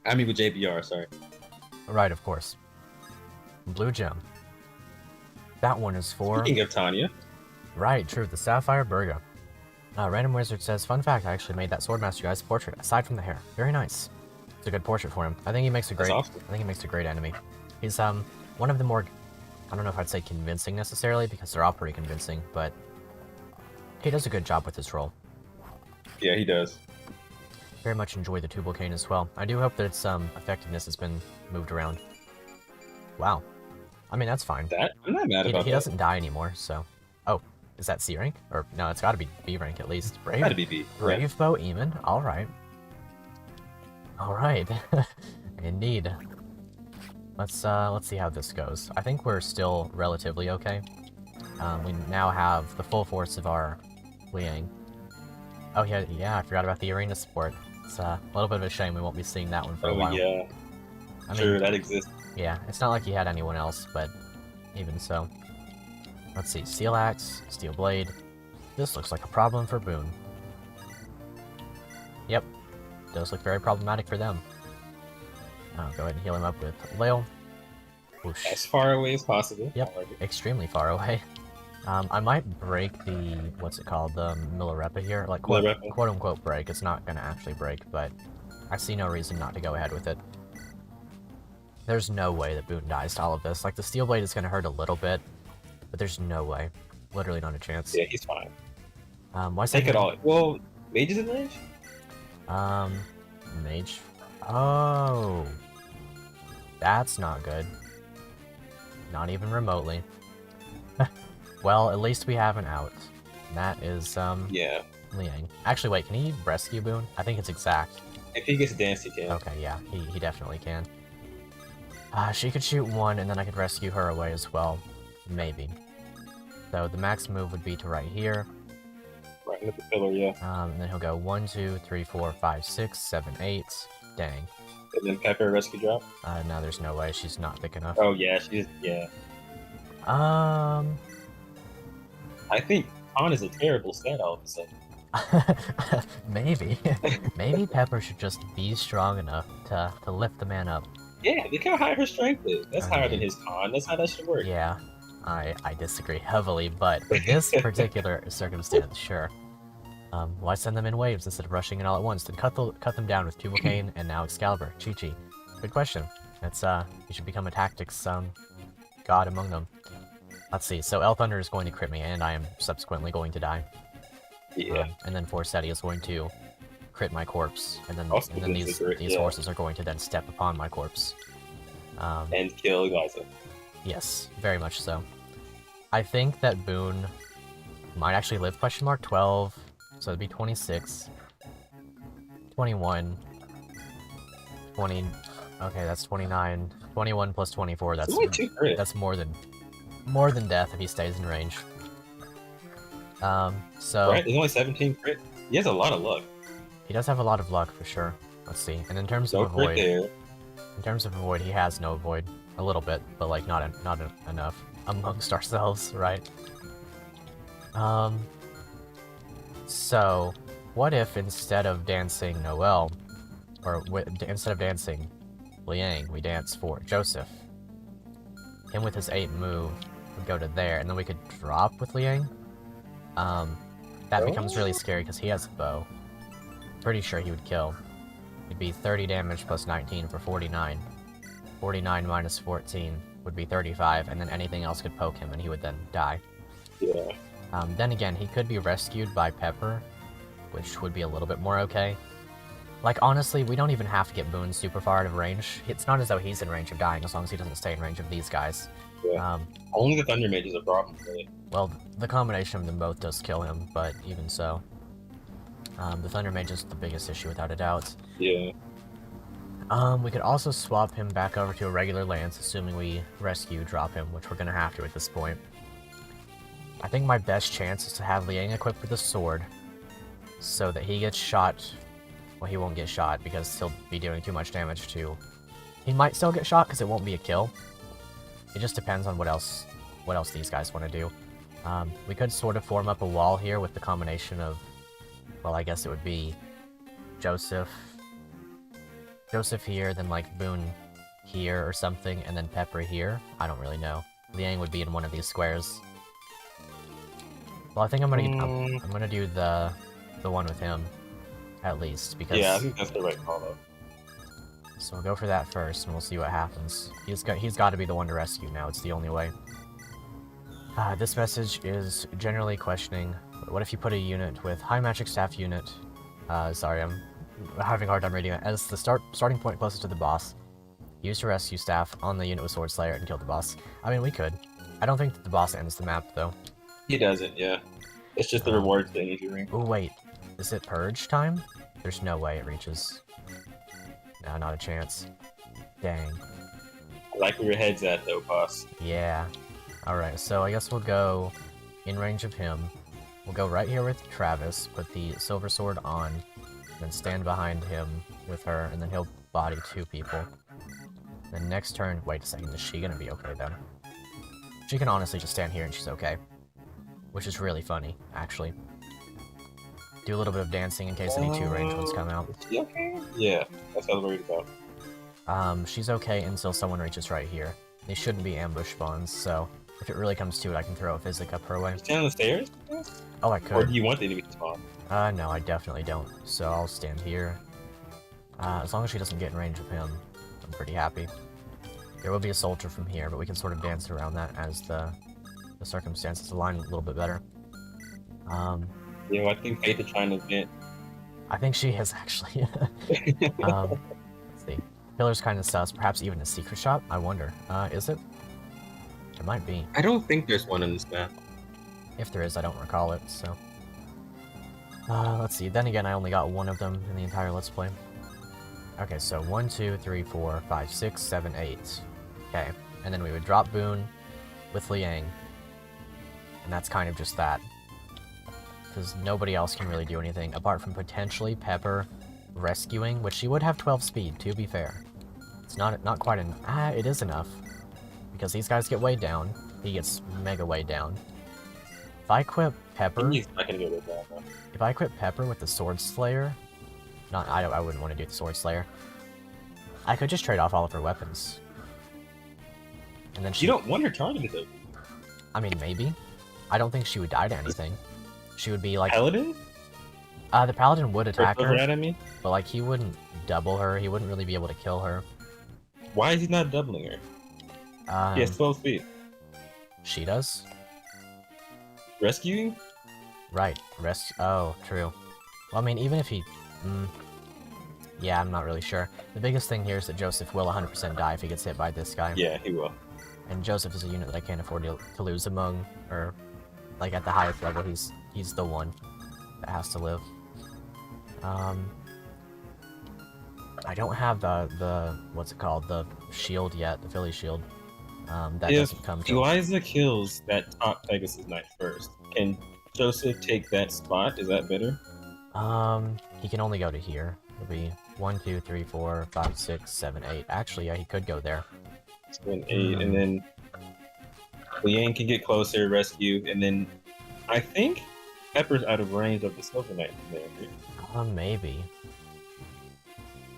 I mean with JBR, sorry. Right, of course. Blue gem. That one is for... Speaking of Tanya. Right, true, the Sapphire Burga. Random Wizard says, fun fact, I actually made that Swordmaster guy's portrait, aside from the hair. Very nice. It's a good portrait for him. I think he makes a great... That's awesome. I think he makes a great enemy. He's, one of the more... I don't know if I'd say convincing necessarily, because they're all pretty convincing, but... he does a good job with his role. Yeah, he does. Very much enjoy the Tubal Cane as well. I do hope that its, effectiveness has been moved around. Wow. I mean, that's fine. I'm not mad about that. He doesn't die anymore, so... Oh, is that C rank? Or, no, it's gotta be B rank at least. Brave? Gotta be B. Brave Bow Eamon? Alright. Alright. Indeed. Let's see how this goes. I think we're still relatively okay. We now have the full force of our Liang. Oh yeah, I forgot about the arena support. It's a little bit of a shame we won't be seeing that one for a while. Oh yeah. I Sure, mean, that exists. yeah, it's not like he had anyone else, but even so. Let's see, Steel Axe, Steel Blade. This looks like a problem for Boone. Yep, does look very problematic for them. I'll go ahead and heal him up with Lail. Whoosh. As far away as possible. Yep, extremely far away. I might break the, what's it called, the Milarepa here, like quote-unquote break. It's not gonna actually break, but I see no reason not to go ahead with it. There's no way that Boone dies to all of this. Like, the Steel Blade is gonna hurt a little bit, but there's no way. Literally not a chance. Yeah, he's fine. Why Take it all. Well, Mage is in range? Mage? Oh. That's not good. Not even remotely. Well, at least we have an out. And that is, yeah. Liang. Actually, wait, can he rescue Boone? I think it's exact. If he gets danced, he can. Okay, yeah, he definitely can. She could shoot one, and then I could rescue her away as well. Maybe. So the max move would be to right here. Right into the pillar, yeah. And then he'll go 1, 2, 3, 4, 5, 6, 7, 8. Dang. And then Pepper rescue drop? No, there's no way. She's not thick enough. Oh, yeah, she's... yeah. I think Han is a terrible stat all of a sudden. Maybe. Maybe Pepper should just be strong enough to lift the man up. Yeah, look how high her strength is. That's higher than his con. That's how that should work. Yeah, I disagree heavily, but for this particular circumstance, sure. Why send them in waves instead of rushing in all at once? Then cut them down with Tubal Cane and now Excalibur. Chi-Chi. Good question. It's, you should become a tactics, god among them. Let's see, so El Thunder is going to crit me, and I am subsequently going to die. Yeah. And then Forcetti is going to crit my corpse, and then these horses are going to then step upon my corpse. And kill Eliza. Yes, very much so. I think that Boone might actually live, question mark, 12, so it'd be 26, 21, 20, okay, that's 29, 21 plus 24, It's only 2 crit. that's more than death if he stays in range. So... Right? There's only 17 crit. He has a lot of luck. He does have a lot of luck, for sure. Let's see, and in terms of No crit avoid... there. In terms of avoid, he has no avoid. A little bit, but like not enough amongst ourselves, right? So, what if instead of dancing Noel, or instead of dancing Liang, we dance for Joseph? Him with his 8 move would go to there, and then we could drop with Liang. That becomes really scary because he has a bow. Pretty sure he would kill. It'd be 30 damage plus 19 for 49. 49 minus 14 would be 35, and then anything else could poke him and he would then die. Yeah. Then again, he could be rescued by Pepper, which would be a little bit more okay. Like, honestly, we don't even have to get Boone super far out of range. It's not as though he's in range of dying as long as he doesn't stay in range of these guys. Yeah. Only the Thunder Mage is a problem, really. Well, the combination of them both does kill him, but even so. The Thunder Mage is the biggest issue, without a doubt. Yeah. We could also swap him back over to a regular lance, assuming we rescue drop him, which we're gonna have to at this point. I think my best chance is to have Liang equipped with a sword, so that he gets shot. Well, he won't get shot because he'll be doing too much damage to... He might still get shot because it won't be a kill. It just depends on what else these guys want to do. We could sort of form up a wall here with the combination of... Well, I guess it would be Joseph here, then like Boone here or something, and then Pepper here. I don't really know. Liang would be in one of these squares. Well, I think I'm gonna do the one with him, at least, because... Yeah, I think that's the right call, though. So we'll go for that first, and we'll see what happens. He's got to be the one to rescue now. It's the only way. This message is generally questioning, what if you put a unit with high magic staff unit... sorry, I'm having a hard time reading it. As the starting point closest to the boss, use your rescue staff on the unit with Sword Slayer and kill the boss. I mean, we could. I don't think that the boss ends the map, though. He doesn't, yeah. It's just the rewards the energy ring. Oh, wait. Is it purge time? There's no way it reaches. No, not a chance. Dang. I like where your head's at, though, boss. Yeah. Alright, so I guess we'll go in range of him. We'll go right here with Travis, put the silver sword on, then stand behind him with her, and then he'll body 2 people. Then next turn... Wait a second, is she gonna be okay, then? She can honestly just stand here and she's okay. Which is really funny, actually. Do a little bit of dancing in case any 2 range ones come out. Is she okay? Yeah, that's what I was worried about. She's okay until someone reaches right here. They shouldn't be ambush spawns, so if it really comes to it, I can throw a physic up her way. Stand on the stairs? Oh, I could. Or do you want the enemy to spawn? No, I definitely don't. So I'll stand here. As long as she doesn't get in range of him, I'm pretty happy. There will be a soldier from here, but we can sort of dance around that as the circumstances align a little bit better. Yeah, I think Faith is trying to vent. I think she is, actually. Let's see. Pillar's kind of sus. Perhaps even a secret shop? I wonder. Is it? It might be. I don't think there's one in this map. If there is, I don't recall it, so... let's see. Then again, I only got 1 of them in the entire Let's Play. Okay, so 1, 2, 3, 4, 5, 6, 7, 8. Okay, and then we would drop Boone with Liang. And that's kind of just that. Because nobody else can really do anything, apart from potentially Pepper rescuing, which she would have 12 speed, to be fair. It's not quite it is enough. Because these guys get weighed down. He gets mega weighed down. If I equip Pepper... He's not gonna get it down, though. If I equip Pepper with the Sword Slayer... I wouldn't want to do the Sword Slayer. I could just trade off all of her weapons. And then she... You don't want her targeted, though. I mean, maybe. I don't think she would die to anything. She would be like... Paladin? The Paladin would attack her, Enemy? but like he wouldn't double her. He wouldn't really be able to kill her. Why is he not doubling her? He has 12 speed. She does? Rescuing? Right. Oh, true. Well, I mean, even if he... yeah, I'm not really sure. The biggest thing here is that Joseph will 100% die if he gets hit by this guy. Yeah, he will. And Joseph is a unit that I can't afford to lose among, or like at the highest level, he's the one that has to live. I don't have the what's it called, the shield yet, the Philly shield. That If doesn't come till Eliza kills that top Pegasus Knight first, can Joseph take that spot? Is that better? He can only go to here. It'll be 1, 2, 3, 4, 5, 6, 7, 8. Actually, yeah, he could go there. 7, 8, and then Liang can get closer, rescue, and then I think Pepper's out of range of the Silver Knight. Maybe.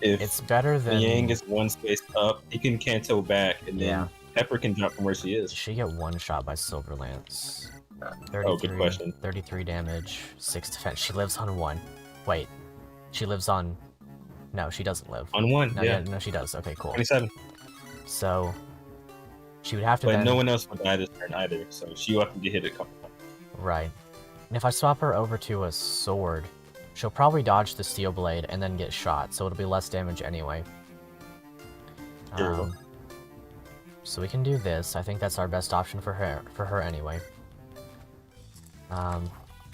If It's better than... Liang is one space up, he can cancel back, and then Pepper can drop from where she is. Does she get one shot by Silver Lance? 33, oh, good question. 33 damage, 6 defense. She lives on 1. Wait. She lives on... No, she doesn't live. On 1, no, yeah. No, she does. Okay, cool. 27. So... She would have to But then... no one else would die this turn either, so she will have to get hit a couple times. Right. And if I swap her over to a sword, she'll probably dodge the steel blade and then get shot, so it'll be less damage anyway. Sure. So we can do this. I think that's our best option for her anyway.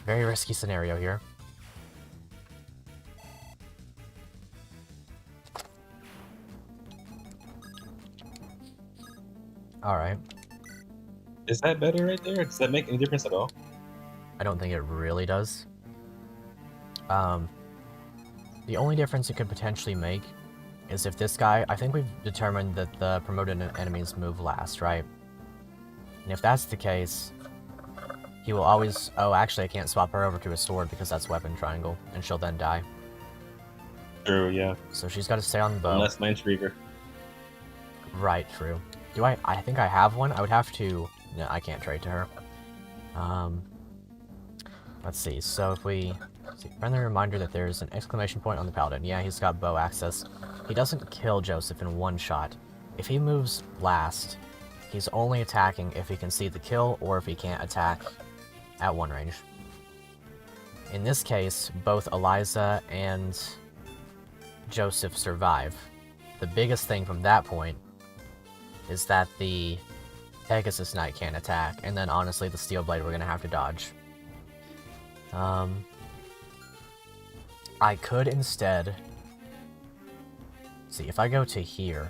Very risky scenario here. Alright. Is that better right there? Does that make any difference at all? I don't think it really does. The only difference it could potentially make is if this guy... I think we've determined that the promoted enemies move last, right? And if that's the case, he will always... Oh, actually, I can't swap her over to a sword because that's weapon triangle, and she'll then die. True, yeah. So she's got to stay on the bow. Unless my intriguer. Right, true. Do I think I have one? I would have to... No, I can't trade to her. Let's see. So if we... Friendly reminder that there's an exclamation point on the paladin. Yeah, he's got bow access. He doesn't kill Joseph in one shot. If he moves last, he's only attacking if he can see the kill or if he can't attack at one range. In this case, both Eliza and Joseph survive. The biggest thing from that point is that the Pegasus Knight can't attack, and then honestly the Steel Blade we're gonna have to dodge. I could instead... See, if I go to here,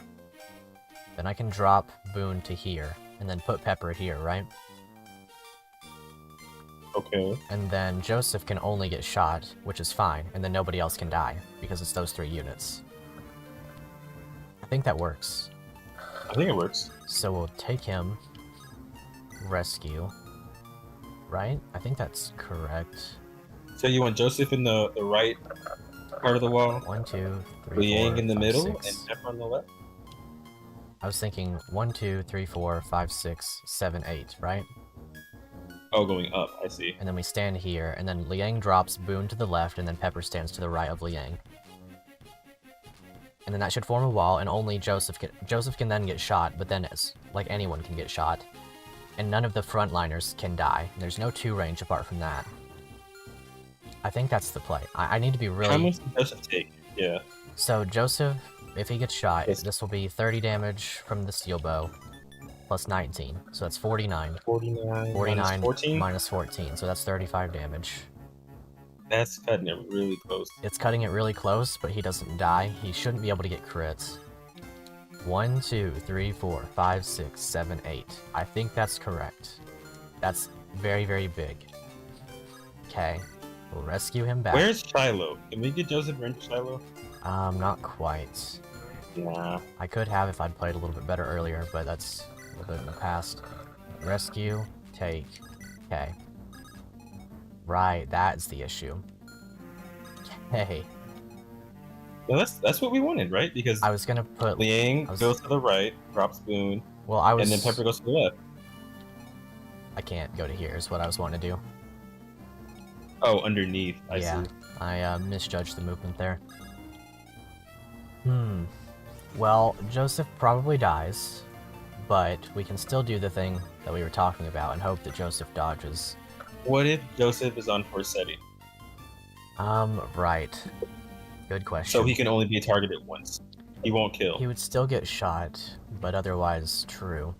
then I can drop Boone to here, and then put Pepper here, right? Okay. And then Joseph can only get shot, which is fine, and then nobody else can die, because it's those 3 units. I think that works. I think it works. So we'll take him, rescue, right? I think that's correct. So you want Joseph in the right part of the wall? 1, 2, 3, Liang 4, in the 5, middle, 6. and Pepper on the left? I was thinking 1, 2, 3, 4, 5, 6, 7, 8, right? Oh, going up, I see. And then we stand here, and then Liang drops Boone to the left, and then Pepper stands to the right of Liang. And then that should form a wall, and only Joseph can then get shot, but then like anyone can get shot. And none of the frontliners can die. There's no 2 range apart from that. I think that's the play. I need to be really... How much does Joseph take? Yeah. So Joseph, if he gets shot, Yes. this will be 30 damage from the steel bow, plus 19. So that's 49. 49, 49 minus 14? minus 14, so that's 35 damage. That's cutting it really close. It's cutting it really close, but he doesn't die. He shouldn't be able to get crits. 1, 2, 3, 4, 5, 6, 7, 8. I think that's correct. That's very, very big. Okay. We'll rescue him back. Where's Shiloh? Can we get Joseph into Shiloh? Not quite. Nah. I could have if I'd played a little bit better earlier, but that's a little bit in the past. Rescue, take. Okay. Right, that's the issue. Okay. Well, that's what we wanted, right? Because I was gonna put... Liang goes to the right, drops Boone, Well, I was... and then Pepper goes to the left. I can't go to here, is what I was wanting to do. Oh, underneath. I Yeah, see. I misjudged the movement there. Well, Joseph probably dies, but we can still do the thing that we were talking about and hope that Joseph dodges. What if Joseph is on Forsetti? Right. Good question. So he can only be targeted once. He won't kill. He would still get shot, but otherwise true.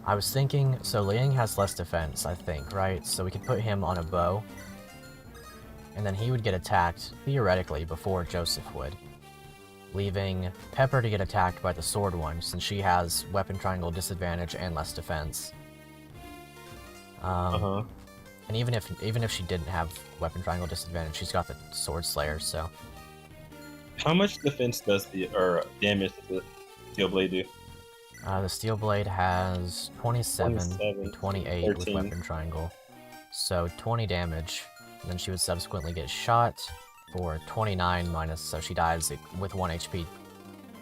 I was thinking, so Liang has less defense, I think, right? So we could put him on a bow, and then he would get attacked, theoretically, before Joseph would, leaving Pepper to get attacked by the sword one, since she has weapon triangle disadvantage and less defense. And even if she didn't have weapon triangle disadvantage, she's got the sword slayer, so... How much defense does damage does the steel blade do? The steel blade has 27 and 28 with 13. weapon triangle, so 20 damage. And then she would subsequently get shot for 29 minus, so she dies with 1 HP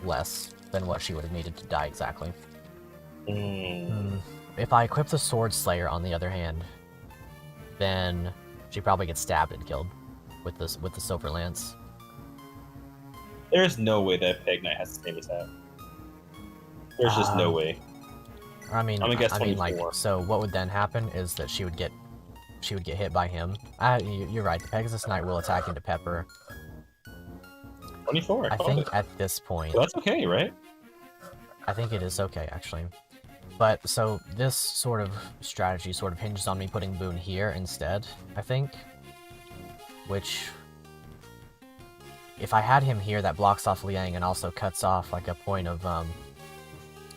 less than what she would have needed to die exactly. If I equip the Sword Slayer, on the other hand, then she probably gets stabbed and killed with the Silver Lance. There's no way that Peg Knight has the same attack. There's just no way. I mean, I'm gonna guess 24. like, so what would then happen is that she would get hit by him. You're right. The Pegasus Knight will attack into Pepper. 24. I think at this point. Well, that's okay, right? I think it is okay, actually. But so this sort of strategy sort of hinges on me putting Boone here instead, I think. Which, if I had him here, that blocks off Liang and also cuts off like a point of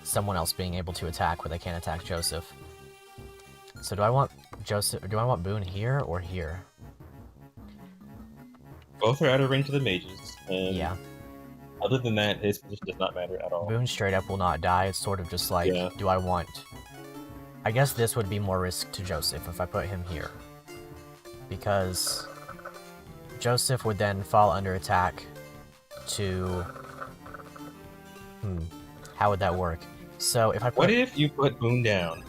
someone else being able to attack where they can't attack Joseph. So do I want Boone here or here? Both are out of range of the mages, and Yeah. other than that, his position does not matter at all. Boone straight up will not die. It's sort of just like, Yeah. do I want... I guess this would be more risk to Joseph if I put him here. Because Joseph would then fall under attack to... How would that work? So if I put... What if you put Boone down?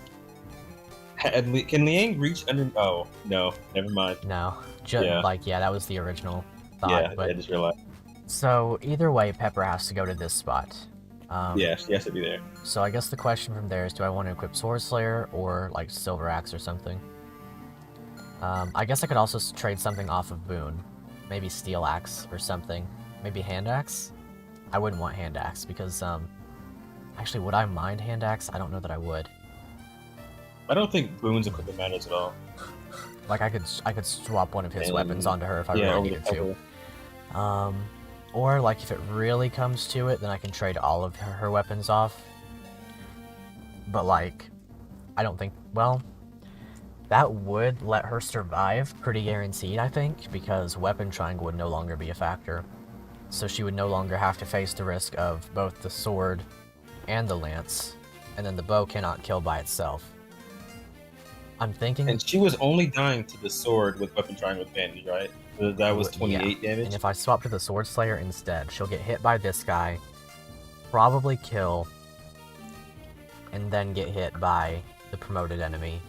Can Liang reach under... Oh, no. Never mind. No. Yeah. That was the original thought. Yeah, but... I just realized. So either way, Pepper has to go to this spot. Yeah, she has to be there. So I guess the question from there is, do I want to equip Sword Slayer or like Silver Axe or something? I guess I could also trade something off of Boone. Maybe Steel Axe or something. Maybe Hand Axe? I wouldn't want Hand Axe because, actually, would I mind Hand Axe? I don't know that I would. I don't think Boone's equipment matters at all. Like, I could swap one of his weapons onto her if I really needed to. Or, like, if it really comes to it, then I can trade all of her weapons off. But, like, I don't think... Well, that would let her survive pretty guaranteed, I think, because weapon triangle would no longer be a factor. So she would no longer have to face the risk of both the sword and the lance, and then the bow cannot kill by itself. I'm thinking... And she was only dying to the sword with weapon triangle advantage, right? That was 28 damage? And if I swap to the Sword Slayer instead, she'll get hit by this guy, probably kill, and then get hit by the promoted enemy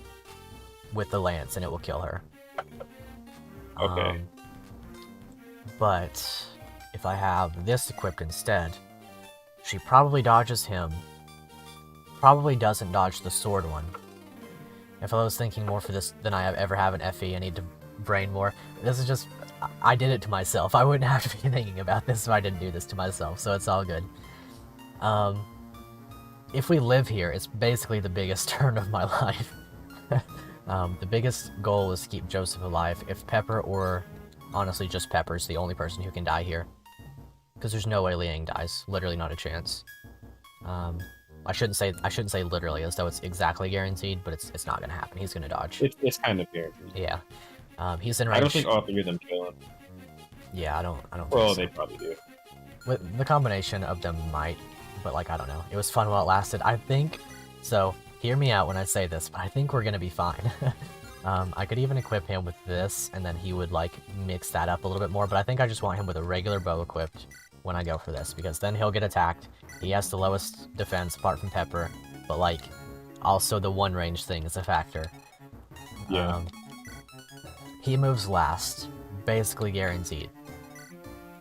with the lance, and it will kill her. Okay. But if I have this equipped instead, she probably dodges him, probably doesn't dodge the sword one. If I was thinking more for this than I ever have an FE, I need to brain more. This is just... I did it to myself. I wouldn't have to be thinking about this if I didn't do this to myself, so it's all good. If we live here, it's basically the biggest turn of my life. The biggest goal is to keep Joseph alive. If Pepper, or honestly just Pepper, is the only person who can die here. Because there's no way Liang dies. Literally not a chance. I shouldn't say literally as though it's exactly guaranteed, but it's not gonna happen. He's gonna dodge. It's kind of guaranteed. Yeah. He's in range. I don't think all three of them kill him. Yeah, I don't Well, think so. they probably do. With the combination of them might, but like, I don't know. It was fun while it lasted. I think, so hear me out when I say this, but I think we're gonna be fine. I could even equip him with this, and then he would like mix that up a little bit more, but I think I just want him with a regular bow equipped when I go for this, because then he'll get attacked. He has the lowest defense apart from Pepper, but like, also the one range thing is a factor. Yeah. He moves last, basically guaranteed.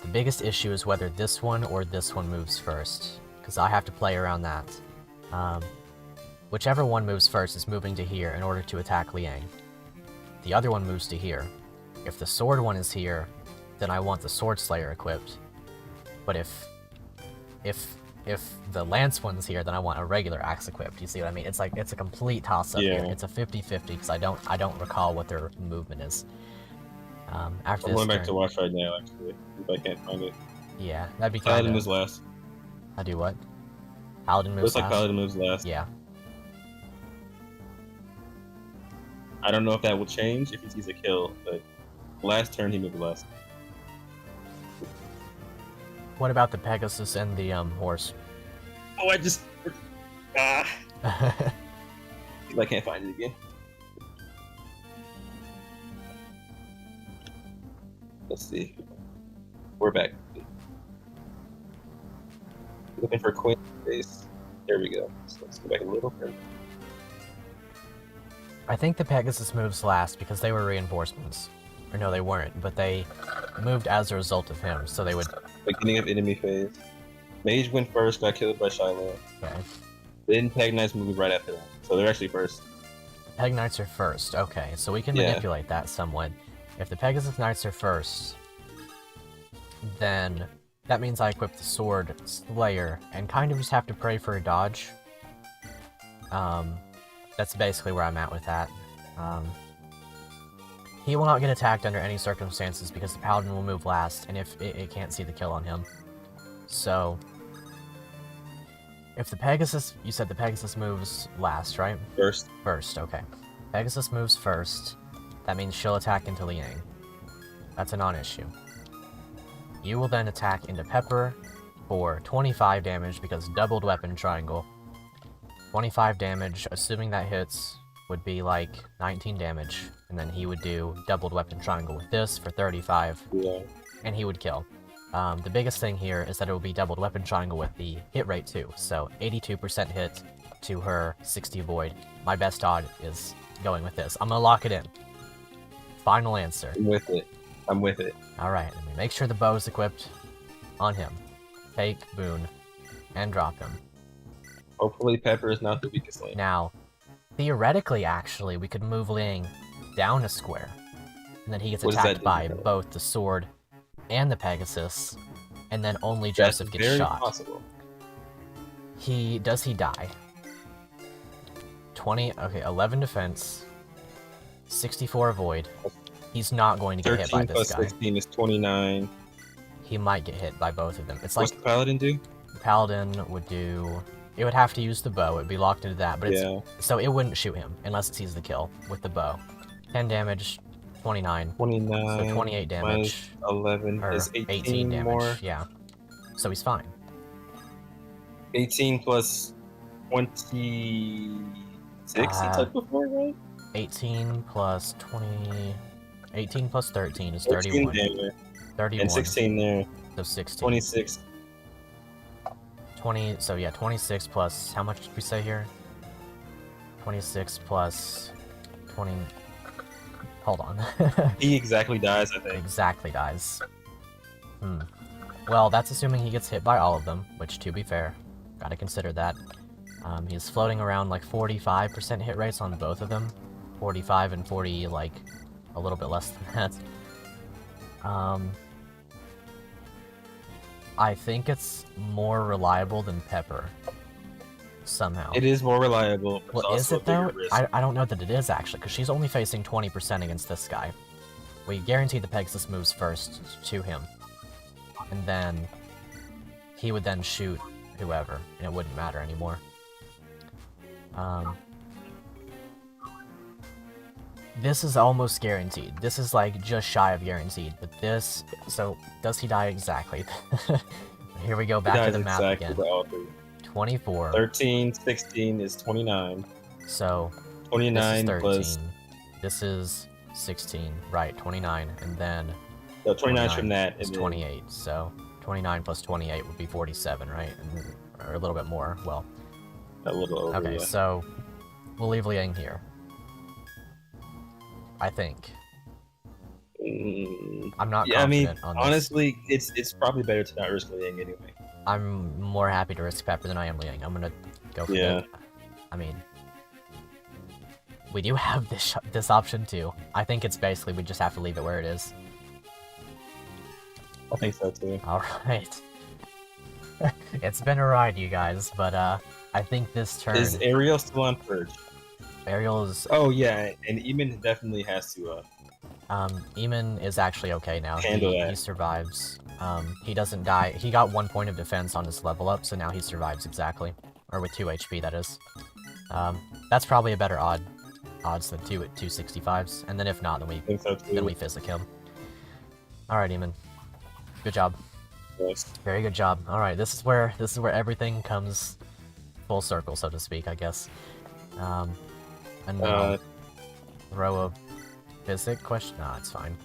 The biggest issue is whether this one or this one moves first, because I have to play around that. Whichever one moves first is moving to here in order to attack Liang. The other one moves to here. If the sword one is here, then I want the Sword Slayer equipped. But if if the lance one's here, then I want a regular axe equipped. You see what I mean? It's like it's a complete toss-up here. Yeah. It's a 50-50 because I don't recall what their movement is. After I'm this going back turn, to watch right now, actually, if I can't find it. yeah, that'd be Paladin kind moves of. last. I do what? Paladin moves Looks like last? Paladin moves last. Yeah. I don't know if that will change if he sees a kill, but last turn he moved last. What about the Pegasus and the horse? Oh, I just I can't find it again. Let's see. We're back. Looking for Queen face. There we go. So let's go back a little further. I think the Pegasus moves last because they were reinforcements. Or no, they weren't, but they moved as a result of him, so they would... Beginning of enemy phase. Mage went first, got killed by Shiloh. Okay. Then Tag Knights moved right after that. So they're actually first. Peg Knights are first. Okay, so we can Yeah. manipulate that somewhat. If the Pegasus Knights are first, then that means I equip the Sword Slayer and kind of just have to pray for a dodge. That's basically where I'm at with that. He will not get attacked under any circumstances because the Paladin will move last, and if it can't see the kill on him. So, if the Pegasus, you said the Pegasus moves last, right? First. First, okay. Pegasus moves first. That means she'll attack into Liang. That's a non-issue. You will then attack into Pepper for 25 damage because doubled weapon triangle. 25 damage, assuming that hits, would be like 19 damage. And then he would do doubled weapon triangle with this for 35. Yeah. And he would kill. The biggest thing here is that it will be doubled weapon triangle with the hit rate too. So 82% hit to her 60 void. My best odd is going with this. I'm gonna lock it in. Final answer. I'm with it. I'm with it. Alright, let me make sure the bow is equipped on him. Take Boone and drop him. Hopefully Pepper is not the weakest link. Now, theoretically actually, we could move Ling down a square. And then he gets What does that attacked do? by both the sword and the Pegasus. And then only Joseph That's gets very shot. possible. Does he die? 11 defense, 64 avoid. He's not going to get hit 13 by plus this guy. 16 is 29. He might get hit by both of them. It's What's like the Paladin do? Paladin would do... It would have to use the bow. It would be locked into that, but Yeah. so it wouldn't shoot him unless it sees the kill with the bow. 10 damage, 29. 29. So 28 damage. Minus 11 Or is 18 damage, more. yeah. So he's fine. 18 plus 26 he took before, right? 18 plus 20... 18 plus 13 is 13 31. there. 31. And 16 there. So 16. 26. 20, so yeah, 26 plus, how much did we say here? 26 plus 20, hold on. He exactly dies, I think. Exactly dies. Well, that's assuming he gets hit by all of them, which, to be fair, gotta consider that. He's floating around like 45% hit rates on both of them. 45 and 40, like, a little bit less than that. I think it's more reliable than Pepper. Somehow. It is more reliable, but Well, it's is also it though? a bigger risk. I don't know that it is actually, because she's only facing 20% against this guy. We guarantee the Pegasus moves first to him. And then he would then shoot whoever, and it wouldn't matter anymore. This is almost guaranteed. This is like just shy of guaranteed, but this... So, does he die exactly? Here we go back to Guys, the map exactly again. by all three. 24. 13, 16 is 29. So, 29 this is 13. plus... This is 16. Right, 29. And then... No, 29 is from that. is and then 28. So, 29 plus 28 would be 47, right? Or a little bit more. Well, a little over, okay, yeah. so we'll leave Liang here. I think. I'm not Yeah, I mean, confident on this. honestly, it's probably better to not risk Liang anyway. I'm more happy to risk Pepper than I am Liang. I'm gonna go for Yeah. that. I mean, we do have this option too. I think it's basically we just have to leave it where it is. I think so too. Alright. It's been a ride, you guys, but I think this turn Is Ariel still on purge? Ariel's Oh yeah, and Eamon definitely has to Eamon is actually okay now. handle He that. survives. He doesn't die. He got 1 point of defense on his level up, so now he survives exactly, or with 2 HP that is. That's probably a better odds than 265s, and then if not, I think so then too. we physic him. All right, Eamon. Good job. Yes. Very good job. All right, this is where everything comes full circle, so to speak, I guess. And then I'll throw a physic question. Nah, it's fine.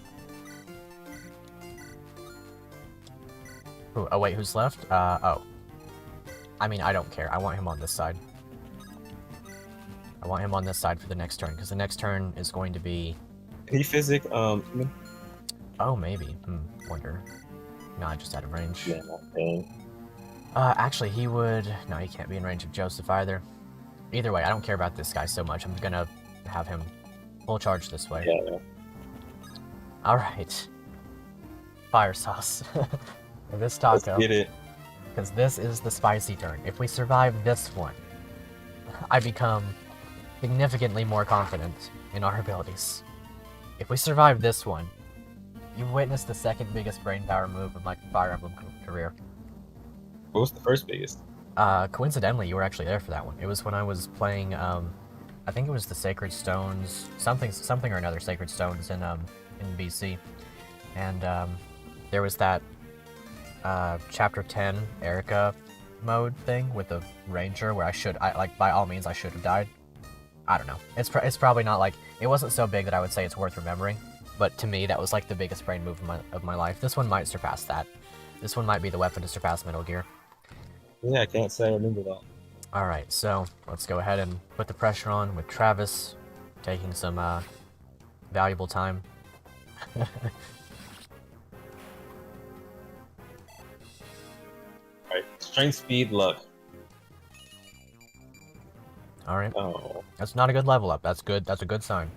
Ooh, oh wait, who's left? Oh. I mean, I don't care. I want him on this side. I want him on this side for the next turn, because the next turn is going to be... Can he physic Eamon? Oh, maybe. Wonder. No, just out of range. Yeah, not paying. Actually, he would... No, he can't be in range of Joseph either. Either way, I don't care about this guy so much. I'm gonna have him full charge this way. Yeah. Alright. Fire sauce. For this taco. Let's get it. Because this is the spicy turn. If we survive this one, I become significantly more confident in our abilities. If we survive this one, you've witnessed the second biggest brain power move of my Fire Emblem career. What was the first biggest? Coincidentally, you were actually there for that one. It was when I was playing, I think it was the Sacred Stones, something or another Sacred Stones in BC. And, there was that, Chapter 10 Erica mode thing with the Ranger where like, by all means, I should have died. I don't know. It's probably not like, it wasn't so big that I would say it's worth remembering, but to me, that was like the biggest brain move of my life. This one might surpass that. This one might be the weapon to surpass Metal Gear. Yeah, I can't say I remember that. Alright, so let's go ahead and put the pressure on with Travis taking some valuable time. Alright, strength, speed, luck. Alright. Oh. That's not a good level up. That's good. That's a good sign.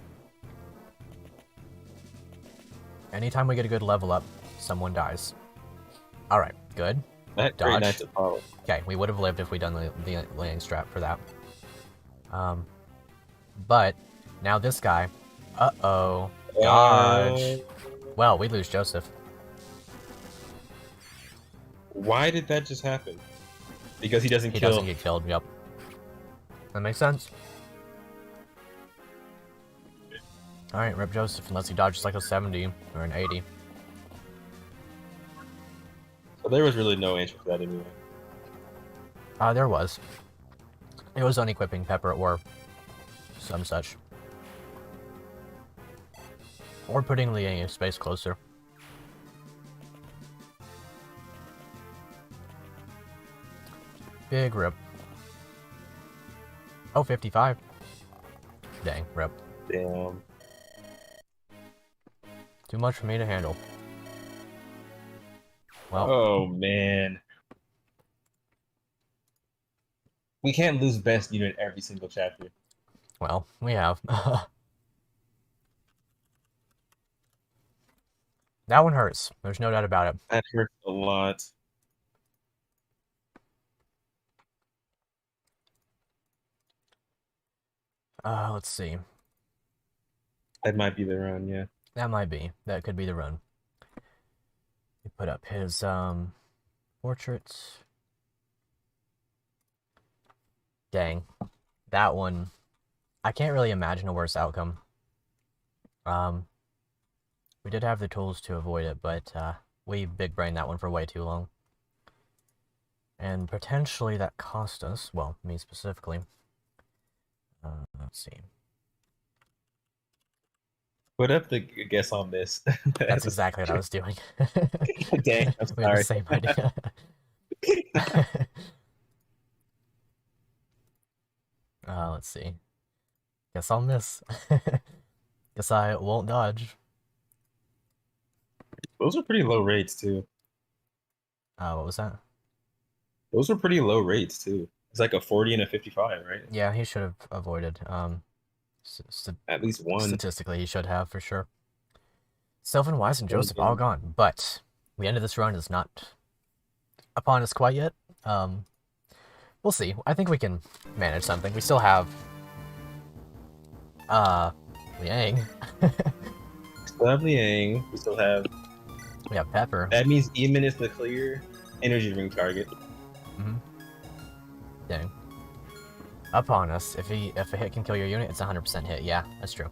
Anytime we get a good level up, someone dies. Alright, good. That Dodge. great night to follow. Okay, we would have lived if we'd done the landing strap for that. But now this guy. Uh-oh. Dodge. Well, we lose Joseph. Why did that just happen? Because he doesn't He kill. doesn't get killed, yep. That makes sense. Alright, rip Joseph, unless he dodges like a 70 or an 80. So there was really no answer for that anyway. There was. It was unequipping Pepper or some such. Or putting the space closer. Big rip. Oh, 55. Dang, rip. Damn. Too much for me to handle. Well, Oh man. We can't lose best unit every single chapter. well, we have. That one hurts. There's no doubt about it. That hurts a lot. Let's see. That might be the run, yeah. That might be. That could be the run. He put up his, portraits. Dang. That one, I can't really imagine a worse outcome. We did have the tools to avoid it, but, we big-brained that one for way too long. And potentially that cost us, well, me specifically. Let's see. Put up the guess on this. That's exactly what I was doing. Dang, I'm We had the sorry. same idea. Let's see. Guess I'll miss. Guess I won't dodge. Those are pretty low rates too. What was that? Those were pretty low rates too. It's like a 40 and a 55, right? Yeah, he should have avoided. At least one. Statistically, he should have for sure. Sylvan, Wise, and Well Joseph all done. gone, but the end of this run is not upon us quite yet. Um, we'll see. I think we can manage something. We still have, Liang. Still have Liang. We still have. We have Pepper. That means Eamon is the clear energy ring target. Mm-hmm. Dang. Upon us. If a hit can kill your unit, it's 100% hit. Yeah, that's true.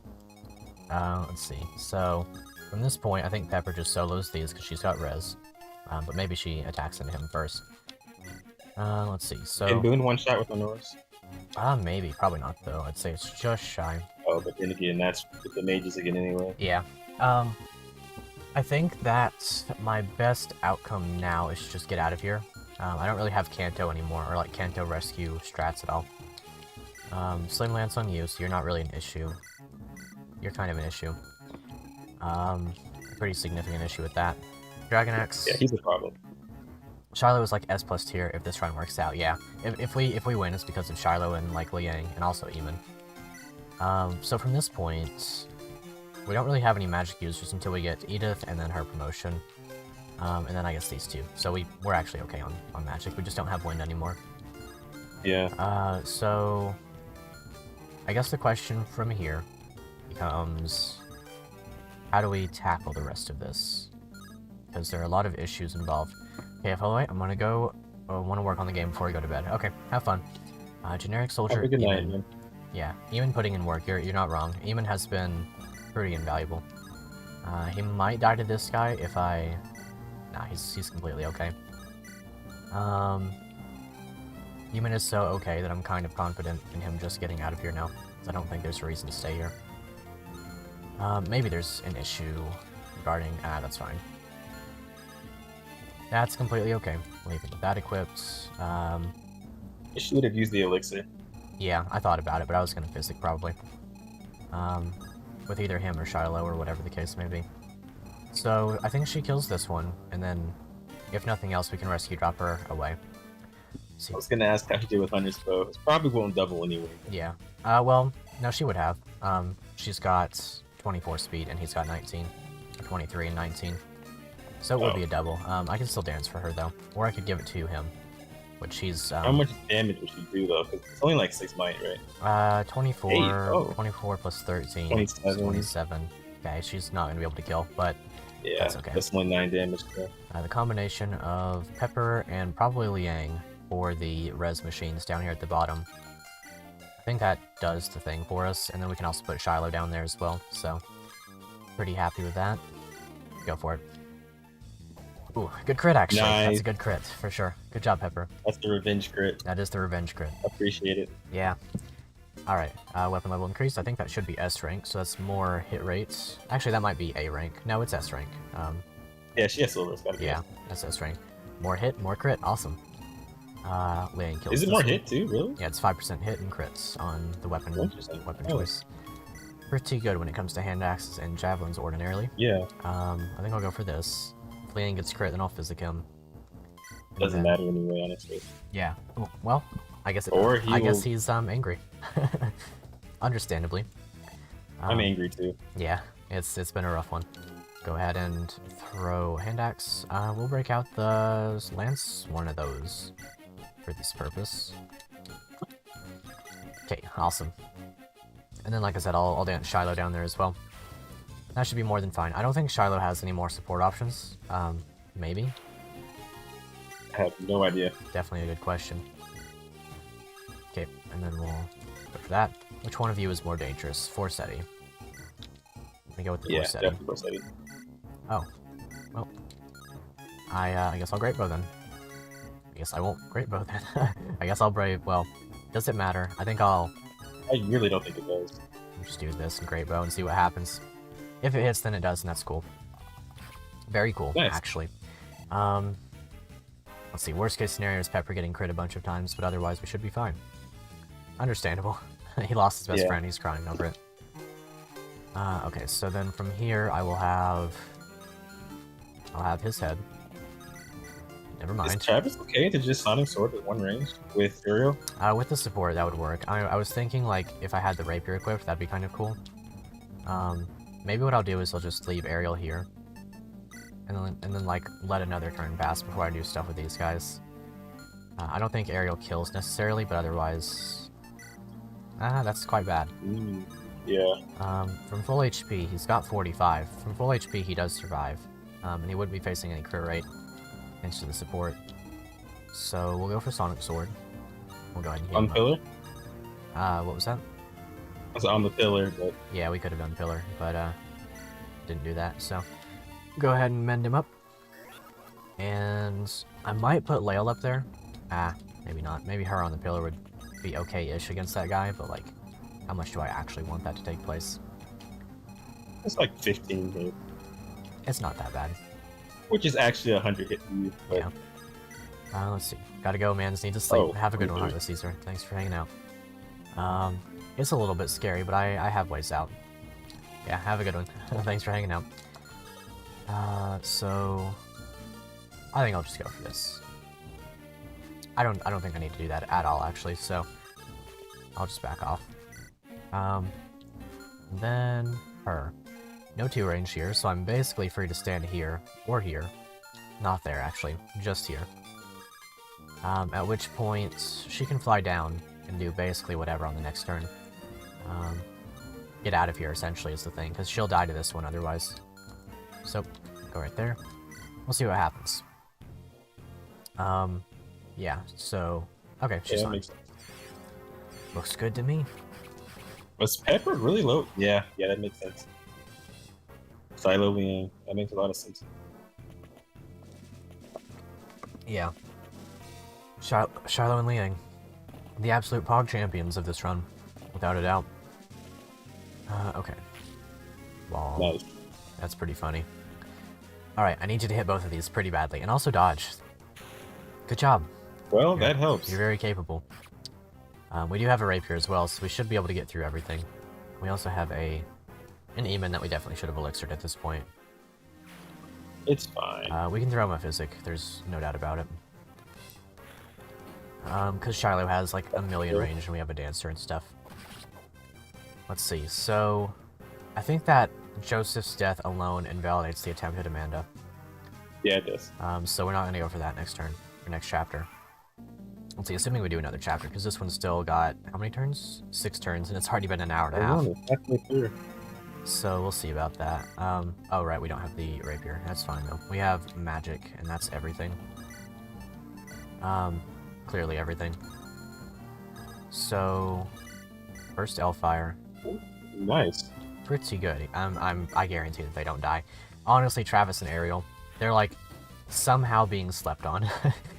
Let's see. So, from this point, I think Pepper just solos these because she's got res. But maybe she attacks into him first. Let's see. So. Can Boone one shot with Honoris? Maybe. Probably not, though. I'd say it's just shy. Oh, but then again, that's with the mages again anyway. Yeah. I think that my best outcome now is to just get out of here. I don't really have Kanto anymore, or like Kanto rescue strats at all. Sling Lance on you, so you're not really an issue. You're kind of an issue. Pretty significant issue with that. Dragon Axe. Yeah, he's a problem. Shiloh is like S+ tier if this run works out. Yeah, if we win, it's because of Shiloh and like Liang and also Eamon. So from this point, we don't really have any magic users until we get Edith and then her promotion, and then I guess these two. So we're actually okay on magic. We just don't have wind anymore. Yeah. So I guess the question from here becomes, how do we tackle the rest of this? Because there are a lot of issues involved. Okay, Holloway, I'm gonna go. I want to work on the game before we go to bed. Okay, have fun. Generic soldier. Have a good night, man. Yeah, Eamon putting in work. You're not wrong. Eamon has been pretty invaluable. He might die to this guy if I. Nah, he's completely okay. Eamon is so okay that I'm kind of confident in him just getting out of here now. 'Cause I don't think there's a reason to stay here. Maybe there's an issue regarding. That's fine. That's completely okay. Leave it with that equipped. She would have used the elixir. Yeah, I thought about it, but I was gonna physic probably. With either him or Shiloh or whatever the case may be. So I think she kills this one, and then if nothing else, we can rescue drop her away. I was gonna ask how she did with Hunter's bow. It probably won't double anyway. Yeah. Well, no, she would have. She's got 24 speed, and he's got 19. Or 23 and 19. So it would be a double. I can still dance for her, though. Or I could give it to him. Which he's, How much damage would she do, though? Because it's only like 6 might, right? 24. 8. Oh. 24 plus 13. 27. 27. Okay, she's not going to be able to kill, but Yeah, that's okay. That's only 9 damage, though. The combination of Pepper and probably Liang for the res machines down here at the bottom. I think that does the thing for us, and then we can also put Shiloh down there as well, so pretty happy with that. Go for it. Ooh, good crit, actually. Nice. That's a good crit, for sure. Good job, Pepper. That's the revenge crit. That is the revenge crit. Appreciate it. Yeah. Alright, weapon level increased. I think that should be S rank, so that's more hit rates. Actually, that might be A rank. No, it's S rank. Yeah, she has silver. It's gotta be. Yeah, that's S rank. More hit, more crit. Awesome. Liang kills Is it this more one. hit, too? Really? Yeah, it's 5% hit and crits on the weapon Interesting. choice. Pretty good when it comes to hand axes and javelins ordinarily. Yeah. I think I'll go for this. If Liang gets crit, then I'll physic him. And Doesn't then- matter anyway, honestly. Yeah. Ooh, well, I guess Or guess he's angry. Understandably. I'm angry, too. Yeah, it's been a rough one. Go ahead and throw hand axe. We'll break out the lance, one of those, for this purpose. Okay, awesome. And then, like I said, I'll dance Shiloh down there as well. That should be more than fine. I don't think Shiloh has any more support options. Maybe? I have no idea. Definitely a good question. Okay, and then we'll go for that. Which one of you is more dangerous? Forsetti. Let me go with the Yeah, Forsetti. definitely Forsetti. Oh. Well. I guess I'll Great Bow then. I guess I won't Great Bow then. I guess I'll Brave. Well, does it matter? I think I'll I really don't think it does. just do this and Great Bow and see what happens. If it hits, then it does, and that's cool. Very cool, Nice. actually. Let's see, worst case scenario is Pepper getting crit a bunch of times, but otherwise we should be fine. Understandable. He lost his best Yeah. friend, he's crying over it. Okay, so then from here I'll have his head. Never Is mind. Travis okay to just Sonic Sword at 1 range with Uriel? With the support, that would work. I was thinking, like, if I had the rapier equipped, that'd be kind of cool. Maybe what I'll do is I'll just leave Ariel here. And then like, let another turn pass before I do stuff with these guys. I don't think aerial kills necessarily, but otherwise... that's quite bad. Yeah. From full HP, he's got 45. From full HP, he does survive. And he wouldn't be facing any crit rate into the support. So we'll go for Sonic Sword. We'll go ahead and heal On him pillar? up. What was that? I was on the pillar, but... Yeah, we could have done pillar, but didn't do that, so... Go ahead and mend him up. And I might put Lael up there. Maybe not. Maybe her on the pillar would be okay-ish against that guy, but like, how much do I actually want that to take place? It's like 15 hit. It's not that bad. Which is actually 100 hit for you. But... Yeah. Let's see. Gotta go, man. Just need to sleep. Oh, have a good one, okay. Heartless Caesar. Thanks for hanging out. It's a little bit scary, but I have ways out. Yeah, have a good one. Thanks for hanging out. So... I think I'll just go for this. I don't think I need to do that at all, actually, so... I'll just back off. Then... her. No 2 range here, so I'm basically free to stand here, or here. Not there, actually. Just here. At which point, she can fly down and do basically whatever on the next turn. Get out of here, essentially, is the thing, because she'll die to this one otherwise. So, go right there. We'll see what happens. Yeah, so... Okay, she's fine. Looks good to me. Was Pepper really low? Yeah, that makes sense. Silo being... that makes a lot of sense. Yeah. Shiloh and Liang. The absolute Pog champions of this run. Without a doubt. Okay. Wow. Nice. That's pretty funny. Alright, I need you to hit both of these pretty badly. And also dodge. Good job. Well, that helps. You're very capable. We do have a rapier as well, so we should be able to get through everything. We also have an Eamon that we definitely should have elixired at this point. It's fine. We can throw him a physic, there's no doubt about it. Because Shiloh has like a million range and we have a dancer and stuff. Let's see, so... I think that Joseph's death alone invalidates the attempt at Amanda. Yeah, it does. So we're not going to go for that next turn, or next chapter. Let's see, assuming we do another chapter, because this one's still got, how many turns? 6 turns, and it's already been an hour and a half. Halfway through. So we'll see about that. Oh right, we don't have the rapier. That's fine though. We have magic, and that's everything. Clearly everything. So, first Elfire. Nice. Pretty good. I guarantee that they don't die. Honestly, Travis and Ariel, they're like somehow being slept on.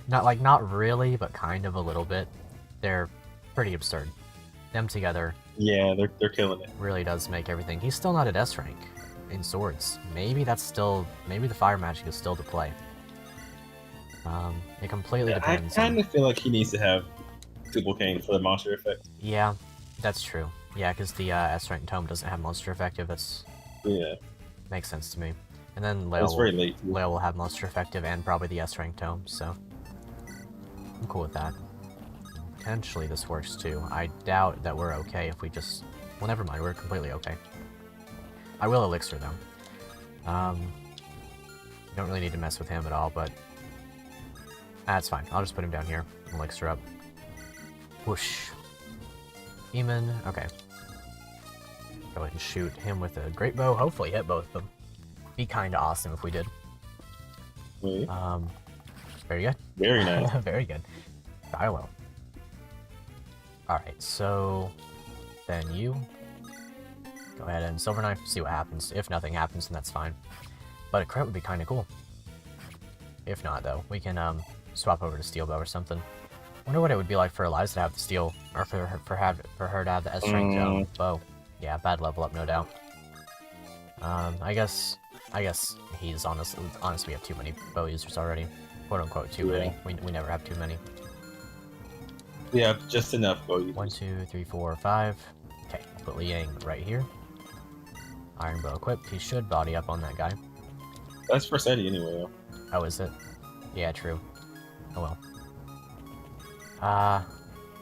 not really, but kind of a little bit. They're pretty absurd. Them together. Yeah, they're killing it. Really does make everything. He's still not at S rank in swords. Maybe the fire magic is still to play. It completely depends. I kind of feel like he needs to have Triple Cane for the monster effect. Yeah, that's true. Yeah, because the S rank tome doesn't have monster effective. That's makes sense to me. And then Lael will have monster effective and probably the S rank tome. So I'm cool with that. Potentially this works too. I doubt that we're okay if we just... Well, never mind. We're completely okay. I will elixir though. Don't really need to mess with him at all, but that's fine. I'll just put him down here. Elixir up. Whoosh. Eamon. Okay. Go ahead and shoot him with a great bow. Hopefully hit both of them. Be kind of awesome if we did. Wait. Very good. Very nice. Very good. I will. Alright, so then you go ahead and Silver Knife, see what happens. If nothing happens, then that's fine. But a crit would be kind of cool. If not, though, we can swap over to Steel Bow or something. Wonder what it would be like for Eliza to have the steel, or for her to have the S rank bow. Yeah, bad level up, no doubt. I guess he's honestly we have too many bow users already, quote unquote too many. We never have too many. We have just enough bow users. 1, 2, 3, 4, 5. Okay, I'll put Liang right here. Iron bow equipped. He should body up on that guy. That's for Seti anyway, though. Oh, is it? Yeah, true. Oh well.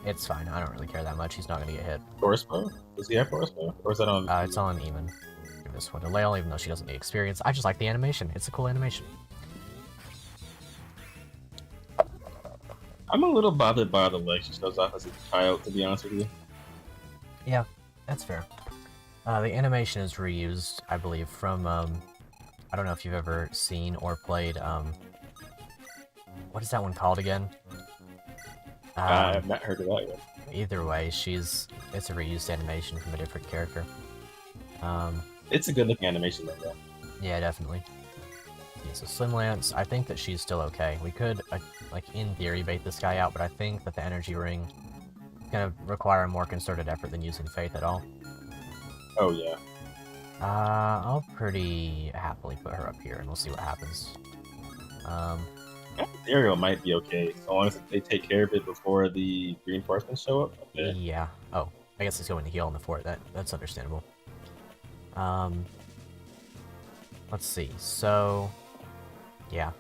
It's fine. I don't really care that much. He's not gonna get hit. Forest bow? Does he have forest bow? Or is that on? It's on Eamon. Give this one to Lael, even though she doesn't need experience. I just like the animation. It's a cool animation. I'm a little bothered by the leg she shows off as a child, to be honest with you. Yeah, that's fair. The animation is reused, I believe, from, I don't know if you've ever seen or played, what is that one called again? I have not heard of that yet. Either way, it's a reused animation from a different character. It's a good looking animation though, yeah. Yeah, definitely. Yeah, so Slim Lance, I think that she's still okay. We could, like, in theory, bait this guy out, but I think that the energy ring is gonna require a more concerted effort than using Faith at all. Oh yeah. I'll pretty happily put her up here, and we'll see what happens. Ariel might be okay, as long as they take care of it before the reinforcements show up. Okay. Yeah. Oh, I guess he's going to heal on the fort. That's understandable. Let's see. So, yeah.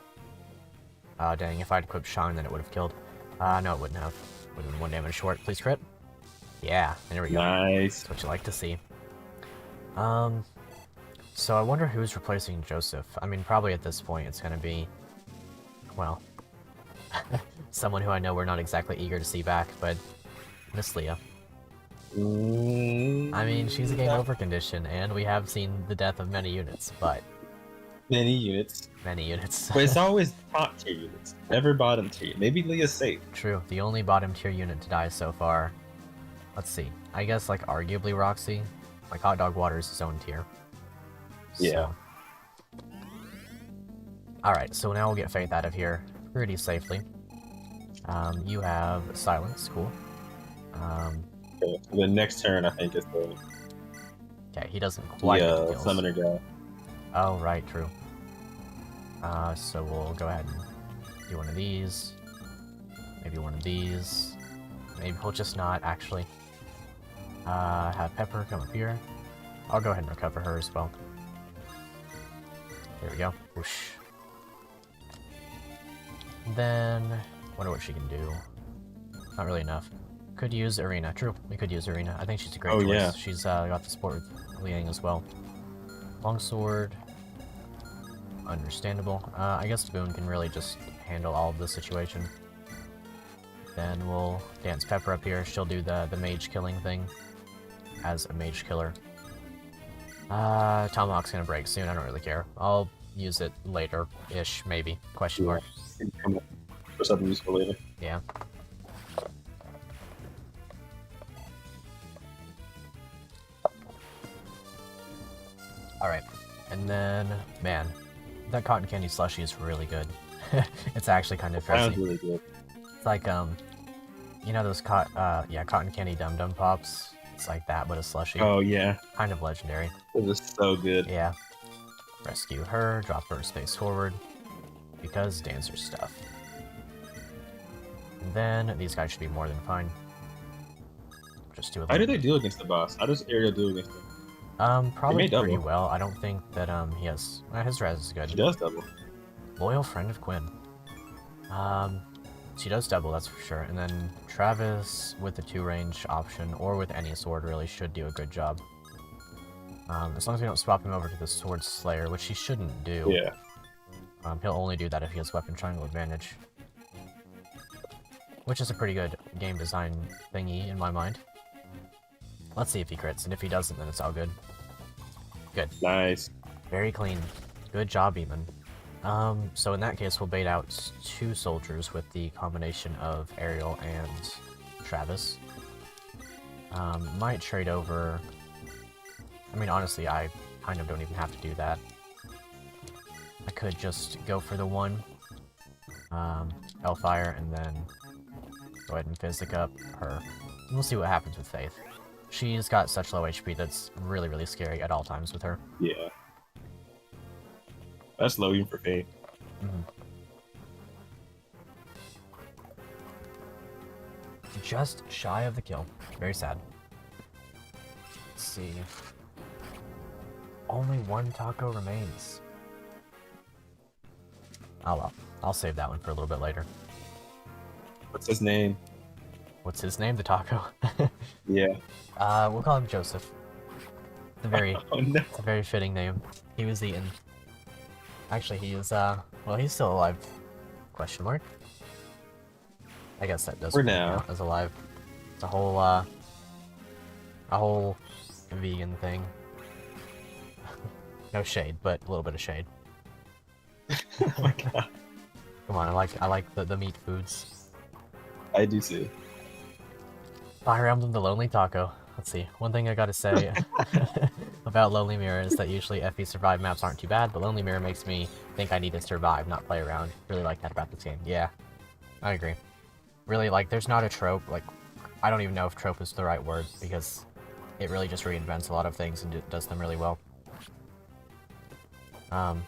Dang, if I'd equipped Sean, then it would have killed. No, it wouldn't have. Would have been 1 damage short. Please crit. Yeah, there we go. Nice. That's what you like to see. So I wonder who's replacing Joseph. I mean, probably at this point it's gonna be, well, someone who I know we're not exactly eager to see back, but Miss Leah. I mean, she's a game over condition, and we have seen the death of many units, but... Many units. Many units. But it's always top tier units, never bottom tier. Maybe Leah's safe. True, the only bottom tier unit to die so far. Let's see. I guess, like, arguably Roxy. Like, Hot Dog Water is his own tier. Yeah. Alright, so now we'll get Faith out of here pretty safely. You have Silence, cool. Okay, the next turn, I think, is the Okay, he doesn't quite get the kills. summoner guy. Oh, right, true. So we'll go ahead and do one of these. Maybe one of these. Maybe we'll just not, actually. Have Pepper come up here. I'll go ahead and recover her as well. There we go. Whoosh. Then, wonder what she can do. Not really enough. Could use Arena. True, we could use Arena. I think she's a great choice. Yeah. She's got the support with Liang as well. Longsword. Understandable. I guess Boone can really just handle all of the situation. Then we'll dance Pepper up here. She'll do the mage killing thing as a mage killer. Tomahawk's gonna break soon. I don't really care. I'll use it later-ish, maybe. Question mark. For something useful later. Yeah. Alright. And then, man, that cotton candy slushie is really good. It's actually kind of Sounds frizzy. really good. It's like, you know those cotton candy dum-dum pops? It's like that, but a slushie. Oh yeah. Kind of legendary. It is so good. Yeah. Rescue her, drop her space forward, because dancer stuff. And then, these guys should be more than fine. Just do a How do little... they do against the boss? How does Ariel do against him? Probably may pretty double. well. I don't think that, he has... his res is good. She does double. Loyal friend of Quinn. She does double, that's for sure. And then Travis with the 2-range option, or with any sword, really should do a good job. As long as we don't swap him over to the Sword Slayer, which he shouldn't do. Yeah. He'll only do that if he has weapon triangle advantage. Which is a pretty good game design thingy in my mind. Let's see if he crits, and if he doesn't, then it's all good. Good. Nice. Very clean. Good job, Eamon. So in that case, we'll bait out 2 soldiers with the combination of Ariel and Travis. Might trade over... I mean, honestly, I kind of don't even have to do that. I could just go for the 1 Hellfire, and then go ahead and physic up her. And we'll see what happens with Faith. She's got such low HP that's really, really scary at all times with her. Yeah. That's low even for Faith. Just shy of the kill. Very sad. Let's see. Only 1 taco remains. Oh well. I'll save that one for a little bit later. What's his name? What's his name? The taco? Yeah. We'll call him Joseph. It's a very, Oh no. it's a very fitting name. He was eaten. Actually, he is, well, he's still alive. Question mark. I guess that does For really now. count as alive. It's a whole vegan thing. No shade, but a little bit of shade. Oh my god. Come on, I like the meat foods. I do too. Fire Emblem the Lonely Taco. Let's see. One thing I gotta say about Lonely Mirror is that usually FE survive maps aren't too bad, but Lonely Mirror makes me think I need to survive, not play around. Really like that about this game. Yeah, I agree. Really, like, there's not a trope, like, I don't even know if trope is the right word, because it really just reinvents a lot of things and does them really well.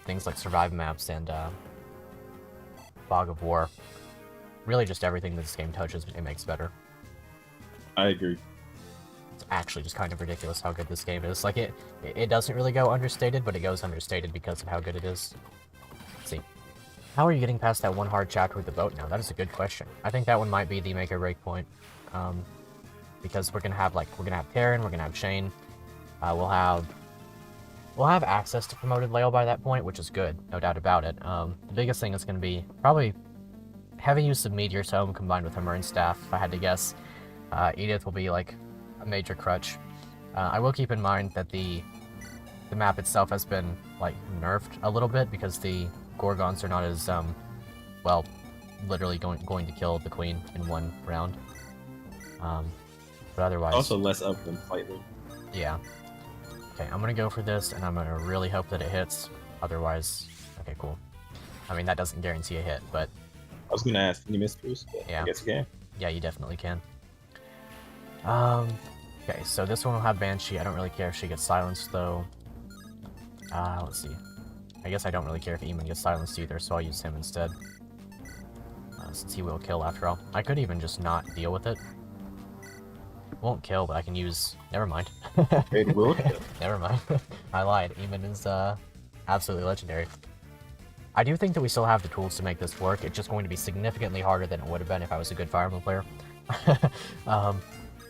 Things like survive maps and Fog of War. Really just everything that this game touches, it makes better. I agree. It's actually just kind of ridiculous how good this game is. Like, it doesn't really go understated, but it goes understated because of how good it is. Let's see. How are you getting past that one hard chapter with the boat now? That is a good question. I think that one might be the make or break point. Because we're gonna have Taryn, we're gonna have Shane. We'll have access to promoted Lael by that point, which is good, no doubt about it. The biggest thing is gonna be probably heavy use of Meteor Tome combined with Hammer and Staff, if I had to guess. Edith will be like a major crutch. I will keep in mind that the map itself has been like nerfed a little bit because the Gorgons are not as well, literally going to kill the queen in one round. But otherwise, Also less of them slightly. yeah. Okay, I'm gonna go for this, and I'm gonna really hope that it hits. Otherwise, okay, cool. I mean, that doesn't guarantee a hit, but I was gonna ask, can you miss Bruce? yeah. I guess you can. Yeah, you definitely can. Okay, so this one will have Banshee. I don't really care if she gets silenced, though. Let's see. I guess I don't really care if Eamon gets silenced either, so I'll use him instead. Since he will kill after all. I could even just not deal with it. Won't kill, but I can use... Never mind. It will kill. Never mind. I lied. Eamon is, absolutely legendary. I do think that we still have the tools to make this work. It's just going to be significantly harder than it would have been if I was a good Fire Emblem player.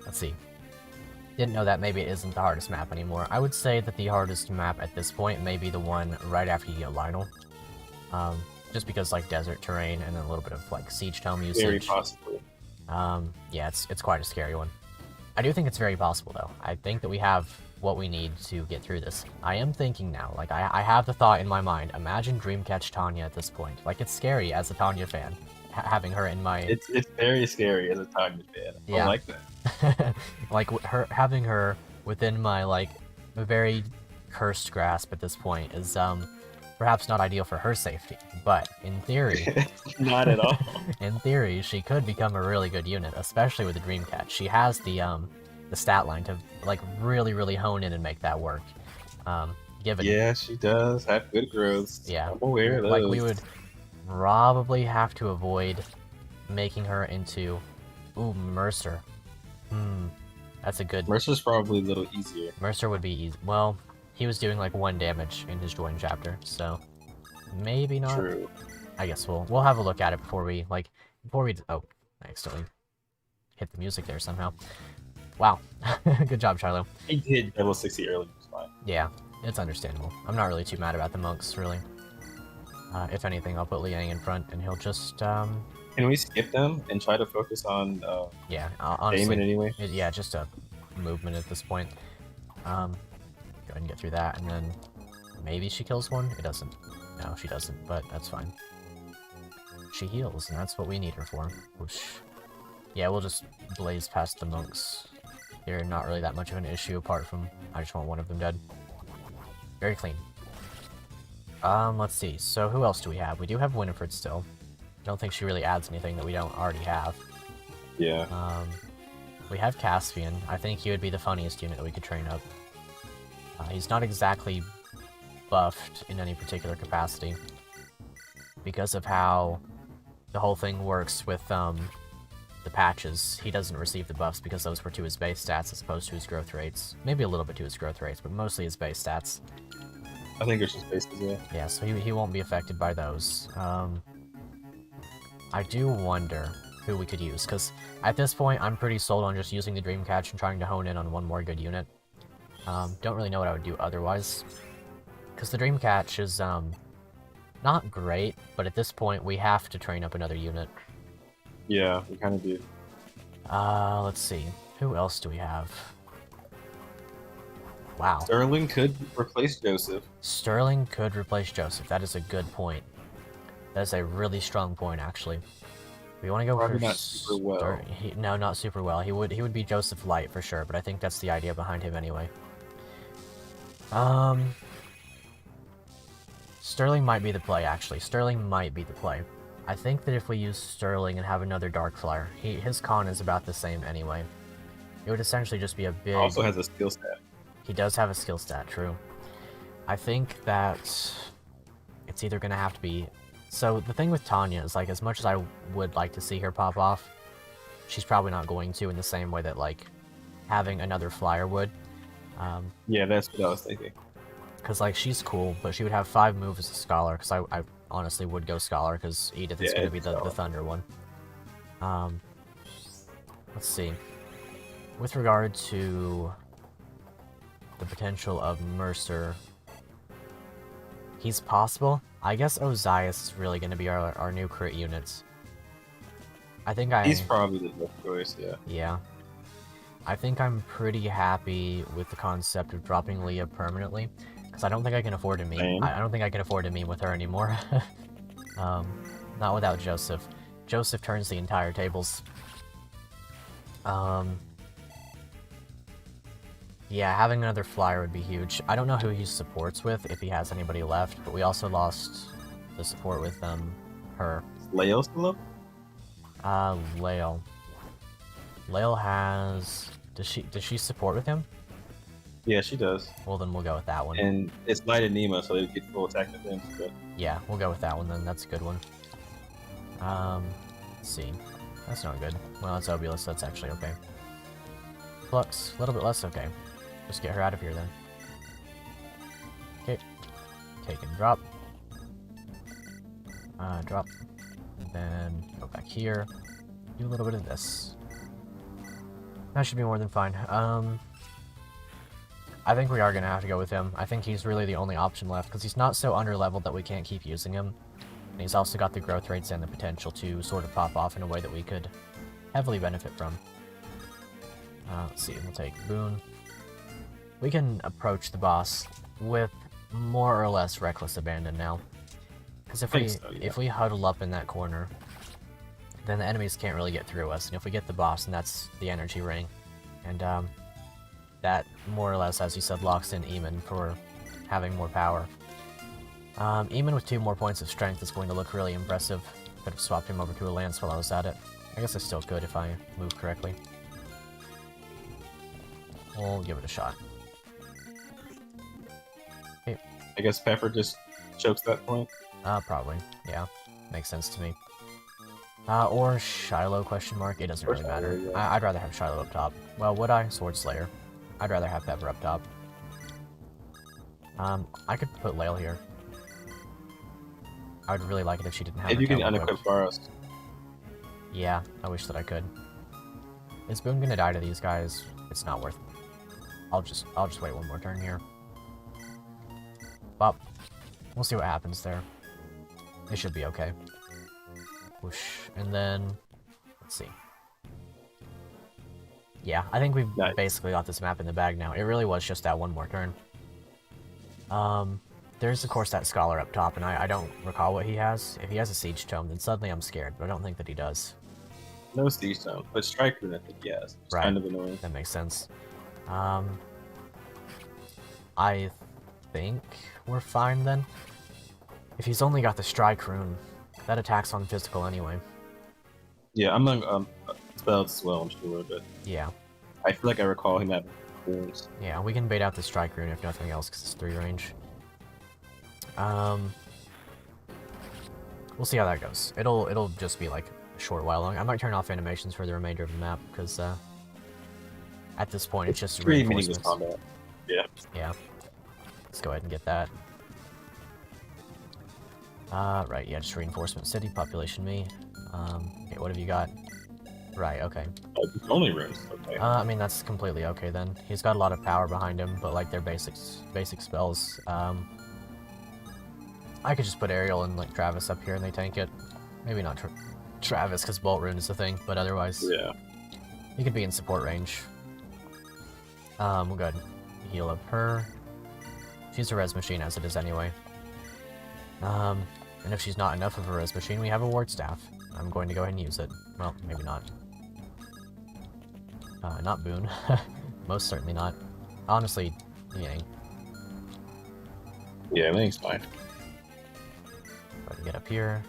Let's see. Didn't know that maybe it isn't the hardest map anymore. I would say that the hardest map at this point may be the one right after you get Lionel. Just because, like, desert terrain and then a little bit of, like, siege tome usage. Very possibly. Yeah, it's quite a scary one. I do think it's very possible, though. I think that we have what we need to get through this. I am thinking now, like, I have the thought in my mind, imagine Dreamcatch Tanya at this point. Like, it's scary as a Tanya fan, having her in my... It's very scary as a Tanya fan. Yeah. I like that. Like, having her within my, like, very cursed grasp at this point is, perhaps not ideal for her safety, but in theory... Not at all. In theory, she could become a really good unit, especially with the Dreamcatch. She has the stat line to, like, really, really hone in and make that work. Given... Yeah, she does have good growths. Yeah. I'm aware of those. Like, we would probably have to avoid making her into... Ooh, Mercer. That's a good... Mercer's probably a little easier. Mercer would be easy. Well, he was doing, like, 1 damage in his join chapter, so... Maybe not. True. I guess we'll have a look at it before we, oh, I accidentally hit the music there somehow. Wow. Good job, Charlo. He did level 60 early. It's fine. Yeah, it's understandable. I'm not really too mad about the monks, really. If anything, I'll put Liang in front, and he'll just, Can we skip them and try to focus on, yeah, honestly, Damon anyway? yeah, just a movement at this point. Go ahead and get through that, and then maybe she kills one? It doesn't. No, she doesn't, but that's fine. She heals, and that's what we need her for. Whoosh. Yeah, we'll just blaze past the monks. They're not really that much of an issue, apart from I just want one of them dead. Very clean. Let's see. So who else do we have? We do have Winifred still. I don't think she really adds anything that we don't already have. Yeah. We have Caspian. I think he would be the funniest unit that we could train up. He's not exactly buffed in any particular capacity because of how the whole thing works with the patches. He doesn't receive the buffs because those were to his base stats as opposed to his growth rates. Maybe a little bit to his growth rates, but mostly his base stats. I think it's just bases, yeah. Yeah, so he won't be affected by those. I do wonder who we could use, because at this point I'm pretty sold on just using the Dreamcatch and trying to hone in on one more good unit. Don't really know what I would do otherwise. Because the Dreamcatch is, not great, but at this point we have to train up another unit. Yeah, we kind of do. Let's see. Who else do we have? Wow. Sterling could replace Joseph. Sterling could replace Joseph. That is a good point. That is a really strong point, actually. We want to go Probably for not super well. No, not super well. He would be Joseph Light for sure, but I think that's the idea behind him anyway. Sterling might be the play, actually. Sterling might be the play. I think that if we use Sterling and have another Dark Flyer, his con is about the same anyway. It would essentially just be a big... Also has a skill stat. He does have a skill stat, true. I think that it's either going to have to be... So, the thing with Tanya is, like, as much as I would like to see her pop off, she's probably not going to in the same way that, like, having another flyer would. Yeah, that's what I was thinking. Because, like, she's cool, but she would have 5 moves as a Scholar, because I honestly would go Scholar, because Edith is going to be the Thunder one. Let's see. With regard to the potential of Mercer, he's possible. I guess Ozias is really going to be our new crit units. I think He's probably the best choice, yeah. Yeah. I think I'm pretty happy with the concept of dropping Leah permanently, because I don't think I can afford to meme. I don't think I can afford to meme with her anymore. Not without Joseph. Joseph turns the entire tables. Yeah, having another flyer would be huge. I don't know who he supports with, if he has anybody left, but we also lost the support with her. Leo still up? Leo. Leo has... Does she support with him? Yeah, she does. Well, then we'll go with that one. And it's Light and Nemo, so they get full attack with him. So. Yeah, we'll go with that one then. That's a good one. Let's see. That's not good. Well, it's Obulus, that's actually okay. Flux, a little bit less okay. Just get her out of here then. Okay. Take and drop. Drop. And then go back here. Do a little bit of this. That should be more than fine. I think we are going to have to go with him. I think he's really the only option left, because he's not so under-leveled that we can't keep using him. And he's also got the growth rates and the potential to sort of pop off in a way that we could heavily benefit from. Let's see, we'll take Boone. We can approach the boss with more or less reckless abandon now. Because if we huddle up in that corner, then the enemies can't really get through us. And if we get the boss, then that's the energy ring. And that more or less, as you said, locks in Eamon for having more power. Eamon with 2 more points of strength is going to look really impressive. Could have swapped him over to a lance while I was at it. I guess I still could if I move correctly. We'll give it a shot. Okay. I guess Pepper just chokes that point? Probably. Yeah. Makes sense to me. Or Shiloh, question mark. It doesn't really matter. Yeah. I'd rather have Shiloh up top. Well, would I? Sword Slayer. I'd rather have Pepper up top. I could put Lael here. I would really like it if she didn't have. If you can unequip Faros. Yeah, I wish that I could. Is Boone gonna die to these guys? It's not worth it. I'll just wait one more turn here. Bop. We'll see what happens there. It should be okay. Whoosh. And then let's see. Yeah, I think we've basically got this map in the bag now. It really was just that one more turn. There's of course that Scholar up top, and I don't recall what he has. If he has a Siege Tome, then suddenly I'm scared, but I don't think that he does. No Siege Tome, but Strike Rune I think he has. It's kind of annoying. That makes sense. I think we're fine then. If he's only got the Strike Rune, that attacks on physical anyway. Yeah, I'm not spells as well, I'm sure, but yeah. I feel like I recall him having runes. Yeah, we can bait out the Strike Rune if nothing else, because it's 3 range. We'll see how that goes. It'll just be like a short while long. I might turn off animations for the remainder of the map, because at this point it's just 3 meaningless combat. Yeah. Yeah. Let's go ahead and get that. Right, yeah, just Reinforcement City, Population Me. Okay, what have you got? Right, okay. It's only runes, okay. I mean, that's completely okay then. He's got a lot of power behind him, but like their basic spells. I could just put Ariel and like Travis up here and they tank it. Maybe not Travis, because Bolt Rune is the thing, but otherwise, Yeah. he could be in support range. We'll go ahead and heal up her. She's a res machine as it is anyway. And if she's not enough of a res machine, we have a ward staff. I'm going to go ahead and use it. Well, maybe not. Not Boone. Most certainly not. Honestly, Yang. Yeah, Link's fine. Go ahead and get up here.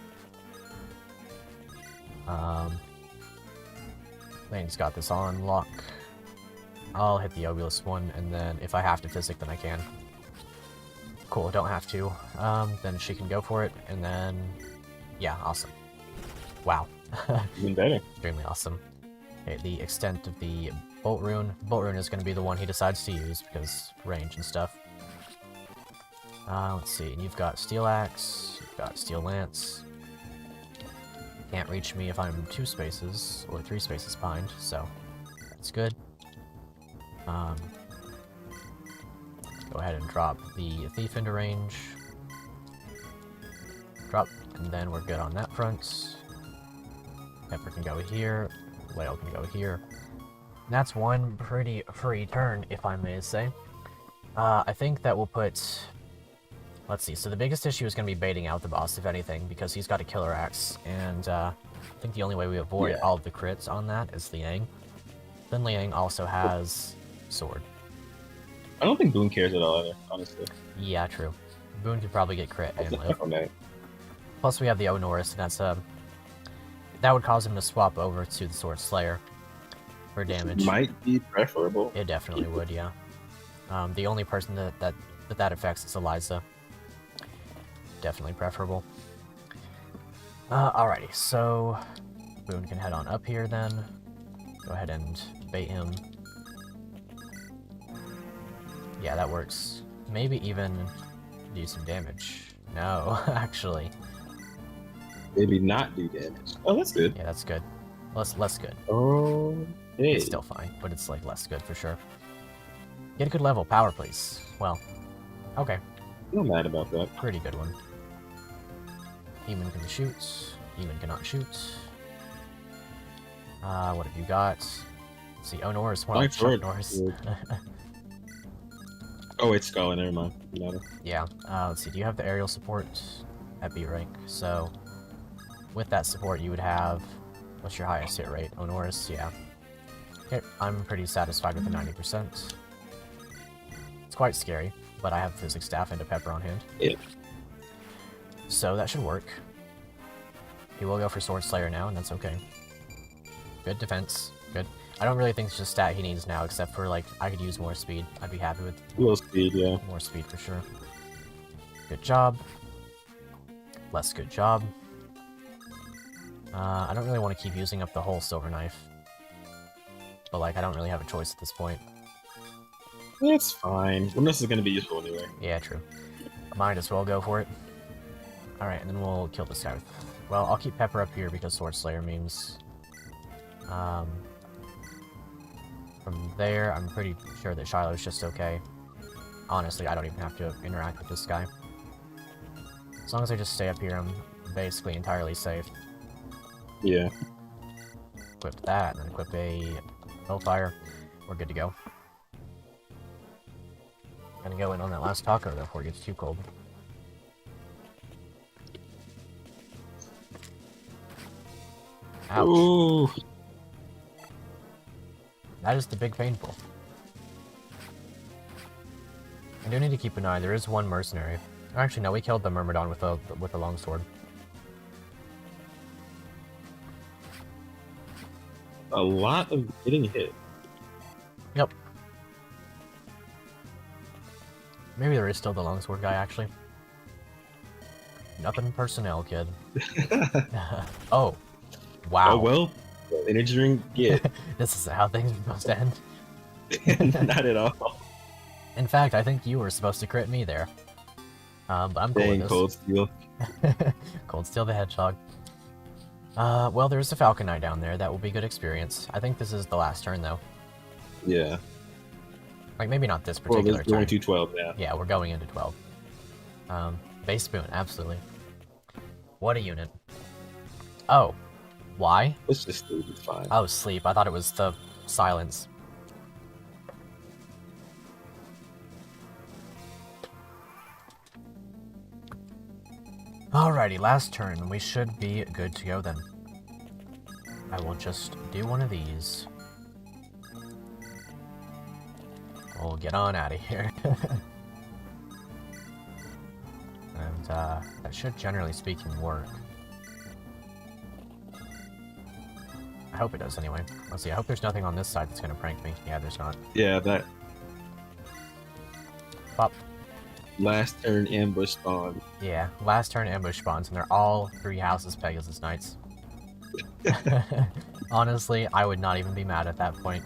Lane's got this on lock. I'll hit the Obulus one, and then if I have to physic, then I can. Cool, don't have to. Then she can go for it, and then... Yeah, awesome. Wow. Even better. Extremely awesome. Okay, the extent of the Bolt Rune. Bolt Rune is going to be the one he decides to use, because range and stuff. Let's see, you've got Steel Axe, you've got Steel Lance. Can't reach me if I'm 2 spaces, or 3 spaces behind, so that's good. Go ahead and drop the Thief into range. Drop, and then we're good on that front. Pepper can go here, Whale can go here. That's one pretty free turn, if I may say. I think that will put... Let's see, so the biggest issue is going to be baiting out the boss, if anything, because he's got a killer axe, and I think the only way we avoid all of the crits on that is Liang. Then Liang also has sword. I don't think Boone cares at all either, honestly. Yeah, true. Boone could probably get crit and live. Okay. Plus we have the Onorus, and that's that would cause him to swap over to the Sword Slayer for damage. Might be preferable. It definitely would, yeah. The only person that affects is Eliza. Definitely preferable. Alrighty, so Boone can head on up here then. Go ahead and bait him. Yeah, that works. Maybe even do some damage. No, actually. Maybe not do damage. Oh, that's good. Yeah, that's good. Less good. Oh, hey. It's still fine, but it's like less good for sure. Get a good level. Power, please. Well, okay. I'm not mad about that. Pretty good one. Human can shoot. Human cannot shoot. What have you got? Let's see, Onorus. More like Onorus. Oh, wait, Skull, never mind. Matter. Yeah, let's see, do you have the aerial support at B rank? So, with that support, you would have... What's your highest hit rate? Onorus, yeah. Okay, I'm pretty satisfied with the 90%. It's quite scary, but I have Physics Staff and a Pepper on hand. Yeah. So that should work. He will go for Sword Slayer now, and that's okay. Good defense. Good. I don't really think it's just stat he needs now, except for, like, I could use more speed. I'd be happy with... A little speed, yeah. More speed for sure. Good job. Less good job. I don't really want to keep using up the whole Silver Knife. But, like, I don't really have a choice at this point. It's fine. Well, this is going to be useful anyway. Yeah, true. Might as well go for it. Alright, and then we'll kill this guy with... Well, I'll keep Pepper up here because Sword Slayer means... From there, I'm pretty sure that Shiloh's just okay. Honestly, I don't even have to interact with this guy. As long as I just stay up here, I'm basically entirely safe. Yeah. Equip that, and then equip a Hellfire. We're good to go. Gonna go in on that last taco, though, before it gets too cold. Ouch. Ooh. That is the big painful. I do need to keep an eye. There is one mercenary. Actually, no, we killed the Myrmidon with a longsword. A lot of getting hit. Yep. Maybe there is still the longsword guy, actually. Nothing personnel, kid. Oh. Wow. Oh, well. Energy drink, get. This is how things are supposed to end. Not at all. In fact, I think you were supposed to crit me there. But I'm cool with this. Cold Steel. Cold Steel the Hedgehog. Well, there's a Falcon Knight down there. That will be good experience. I think this is the last turn, though. Yeah. Like, maybe not this particular we're turn. going to 12 now. Yeah, we're going into 12. Base Boone, absolutely. What a unit. Oh. Why? Let's just sleep. It's fine. Oh, sleep. I thought it was the silence. Alrighty, last turn. We should be good to go then. I will just do one of these. We'll get on out of here. And, that should, generally speaking, work. I hope it does anyway. Let's see, I hope there's nothing on this side that's gonna prank me. Yeah, there's not. Yeah, that Pop. last turn ambush spawn. Yeah, last turn ambush spawns, and they're all 3 houses Pegasus Knights. Honestly, I would not even be mad at that point.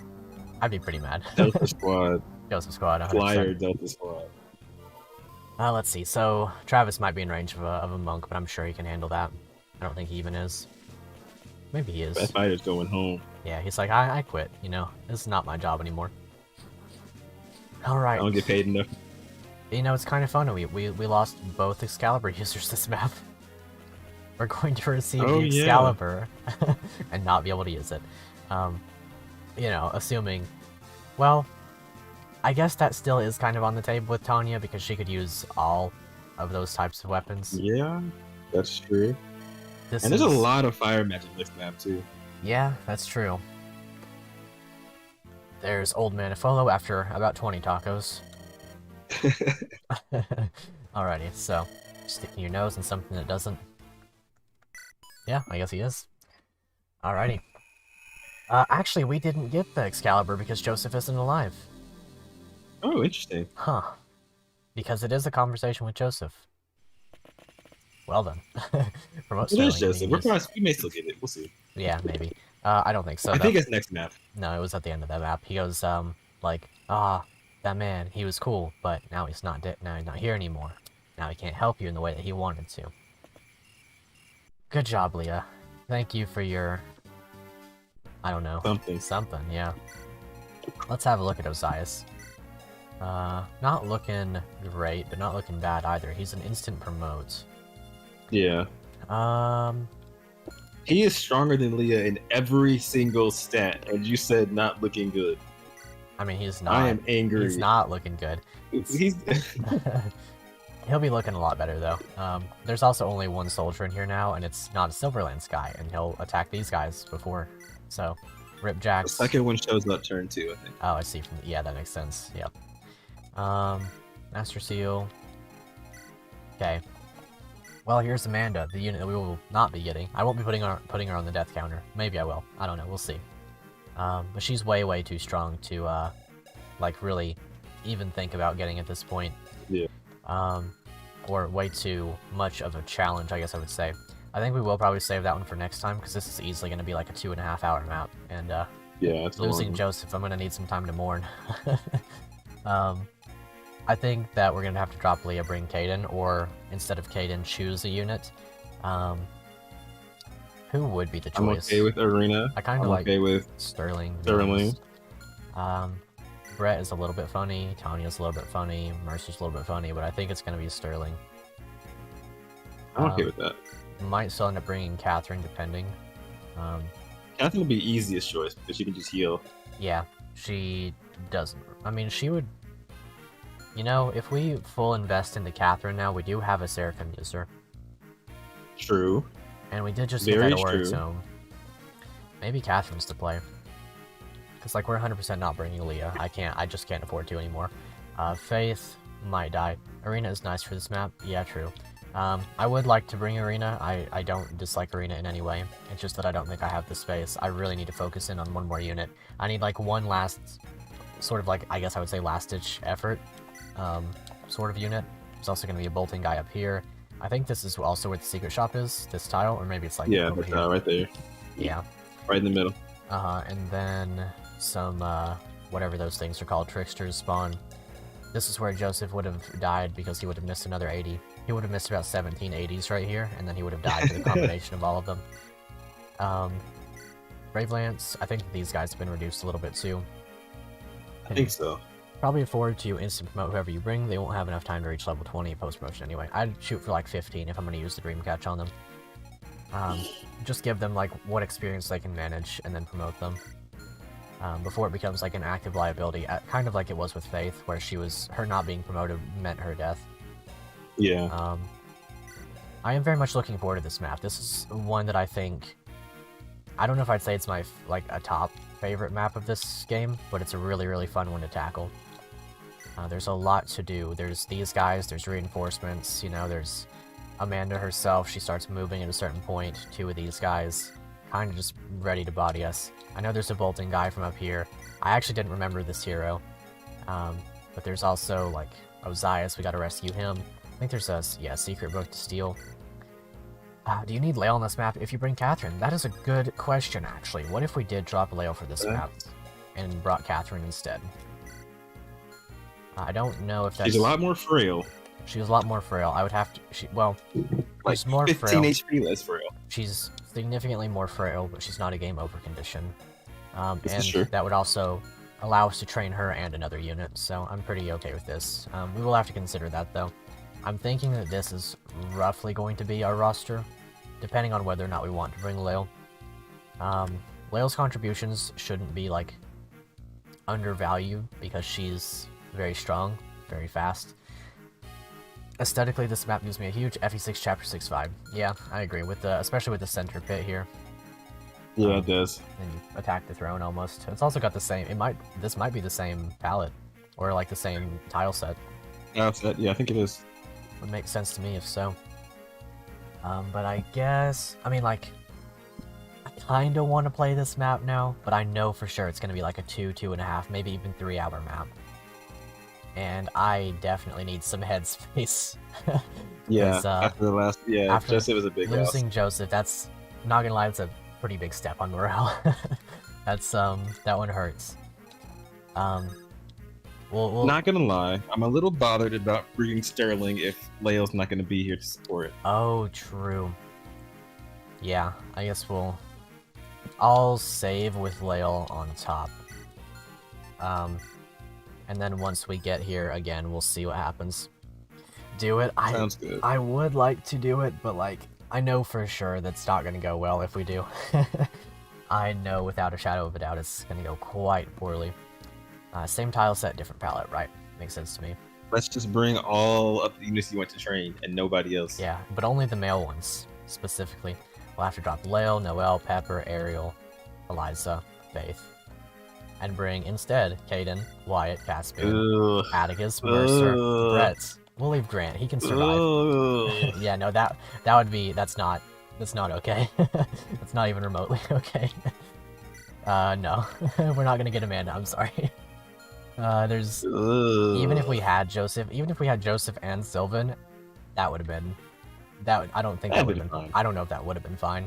I'd be pretty mad. Delta Squad. Joseph Squad, 100%. Flyer Delta Squad. Let's see, so Travis might be in range of a monk, but I'm sure he can handle that. I don't think he even is. Maybe he is. That fighter's going home. Yeah, he's like, I quit, you know? This is not my job anymore. Alright. I don't get paid enough. You know, it's kind of funny. We lost both Excalibur users this map. We're going to receive the Excalibur and not be able to use it. You know, assuming... Well, I guess that still is kind of on the table with Tanya because she could use all of those types of weapons. Yeah, that's true. And there's a lot of fire magic this map too. Yeah, that's true. There's Old Manifolo after about 20 tacos. Alrighty, so sticking your nose in something that doesn't. Yeah, I guess he is. Alrighty. Actually, we didn't get the Excalibur because Joseph isn't alive. Oh, interesting. Huh. Because it is a conversation with Joseph. Well then. Promote It is Sterling, Joseph. We may still get it. We'll see. Yeah, maybe. I don't think so. I think it's next map. No, it was at the end of that map. He goes, like, that man, he was cool, but now he's not now he's not here anymore. Now he can't help you in the way that he wanted to. Good job, Leah. Thank you for your... I don't know. Something, yeah. Let's have a look at Osias. Not looking great, but not looking bad either. He's an instant promote. Yeah. He is stronger than Leah in every single stat, and you said not looking good. I mean, he's not. I am angry. He's not looking good. He's... He'll be looking a lot better, though. There's also only one soldier in here now, and it's not a Silverlands guy, and he'll attack these guys before. So, Rip Jacks. The second one shows up turn 2, I think. Oh, I see. Yeah, that makes sense. Yep. Master Seal. Okay. Well, here's Amanda, the unit that we will not be getting. I won't be putting her on the death counter. Maybe I will. I don't know. We'll see. But she's way too strong to, like, really even think about getting at this point. Yeah. Or way too much of a challenge, I guess I would say. I think we will probably save that one for next time, because this is easily going to be like a 2.5-hour map. And, yeah, losing Joseph, I'm going to need some time to mourn. I think that we're going to have to drop Leah, bring Caden, or instead of Caden, choose a unit. Who would be the choice? I'm okay with Arena. I kind of like okay with Sterling. Sterling. Brett is a little bit funny, Tanya's a little bit funny, Mercer's a little bit funny, but I think it's going to be Sterling. I'm okay with that. Might still end up bringing Catherine, depending. Catherine would be the easiest choice, because she can just heal. Yeah, she doesn't. I mean, she would... You know, if we full invest into Catherine now, we do have a Seraphim user. True. And we did just get that Aura Tome. Maybe Catherine's the play. Because, like, we're 100% not bringing Leah. I just can't afford to anymore. Faith might die. Arena is nice for this map. Yeah, true. I would like to bring Arena. I don't dislike Arena in any way. It's just that I don't think I have the space. I really need to focus in on one more unit. I need, like, one last, sort of, like, I guess I would say last-ditch effort. Sort of unit. There's also going to be a bolting guy up here. I think this is also where the secret shop is, this tile, or maybe it's like over here. Right there. Yeah. Right in the middle. And then some, whatever those things are called, tricksters spawn. This is where Joseph would have died because he would have missed another 80. He would have missed about 17 80s right here, and then he would have died to the combination of all of them. Brave Lance, I think these guys have been reduced a little bit too. I think so. Probably afford to instant promote whoever you bring. They won't have enough time to reach level 20 post-promotion anyway. I'd shoot for like 15 if I'm going to use the Dream Catch on them. Just give them like what experience they can manage and then promote them. Before it becomes like an active liability, kind of like it was with Faith, where her not being promoted meant her death. Yeah. I am very much looking forward to this map. This is one that I think, I don't know if I'd say it's my like a top favorite map of this game, but it's a really, really fun one to tackle. There's a lot to do. There's these guys, there's reinforcements, you know, there's Amanda herself. She starts moving at a certain point. 2 of these guys kind of just ready to body us. I know there's a bolting guy from up here. I actually didn't remember this hero. But there's also, like, Ozias. We gotta rescue him. I think there's a secret book to steal. Do you need Lael on this map if you bring Catherine? That is a good question, actually. What if we did drop Lael for this map and brought Catherine instead? I don't know if that's... She's a lot more frail. She's a lot more frail. I would have to... like she's more 15 frail. HP less frail. She's significantly more frail, but she's not a game over condition. This and is true. that would also allow us to train her and another unit, so I'm pretty okay with this. We will have to consider that, though. I'm thinking that this is roughly going to be our roster, depending on whether or not we want to bring Lael. Lael's contributions shouldn't be, like, undervalued, because she's very strong, very fast. Aesthetically, this map gives me a huge FE6 Chapter 6 vibe. Yeah, I agree, especially with the center pit here. Yeah, it does. And you attack the throne almost. It's also got the same, this might be the same palette, or like the same tile set. Yeah, I think it is. Would make sense to me if so. But I guess, I mean, like, I kinda want to play this map now, but I know for sure it's gonna be like a 2.5, maybe even 3 hour map. And I definitely need some headspace. Yeah, after the last, after Joseph was a big losing loss. Joseph, that's, not gonna lie, that's a pretty big step on morale. That's, that one hurts. We'll... Not gonna lie, I'm a little bothered about bringing Sterling if Lael's not gonna be here to support it. Oh, true. Yeah, I guess I'll save with Lael on top. And then once we get here again, we'll see what happens. Do it. Sounds good. I would like to do it, but like, I know for sure that's not gonna go well if we do. I know without a shadow of a doubt it's gonna go quite poorly. Same tile set, different palette, right? Makes sense to me. Let's just bring all of the units you went to train and nobody else. Yeah, but only the male ones, specifically. We'll have to drop Lael, Noelle, Pepper, Ariel, Eliza, Faith. And bring instead Caden, Wyatt, Caspian, Atticus, Mercer, Brett. We'll leave Grant. He can survive. Yeah, no, that's not okay. That's not even remotely okay. No, we're not gonna get Amanda. I'm sorry. Even if we had Joseph and Sylvan, that would have been I don't think that would have been fine. I don't know if that would have been fine.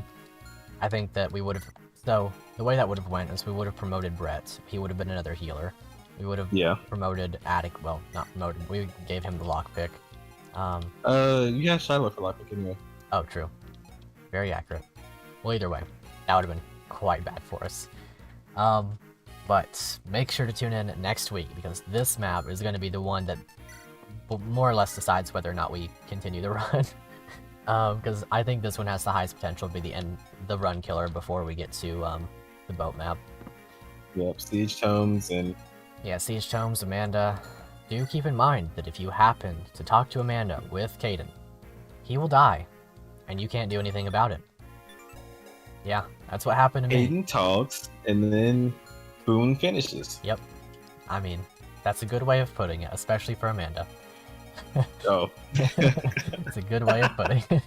I think that we would have. So the way that would have went is we would have promoted Brett. He would have been another healer. We would have promoted Attic. Well, not promoted. We gave him the lockpick. You got Shiloh for lockpick anyway. Oh, true. Very accurate. Well, either way, that would have been quite bad for us. But make sure to tune in next week, because this map is going to be the one that more or less decides whether or not we continue the run. Because I think this one has the highest potential to be the run killer before we get to the boat map. Yep, Siege Tomes and... Yeah, Siege Tomes, Amanda. Do keep in mind that if you happen to talk to Amanda with Caden, he will die, and you can't do anything about it. Yeah, that's what happened to me. Caden talks, and then Boone finishes. Yep. I mean, that's a good way of putting it, especially for Amanda. Oh. It's a good way of putting it.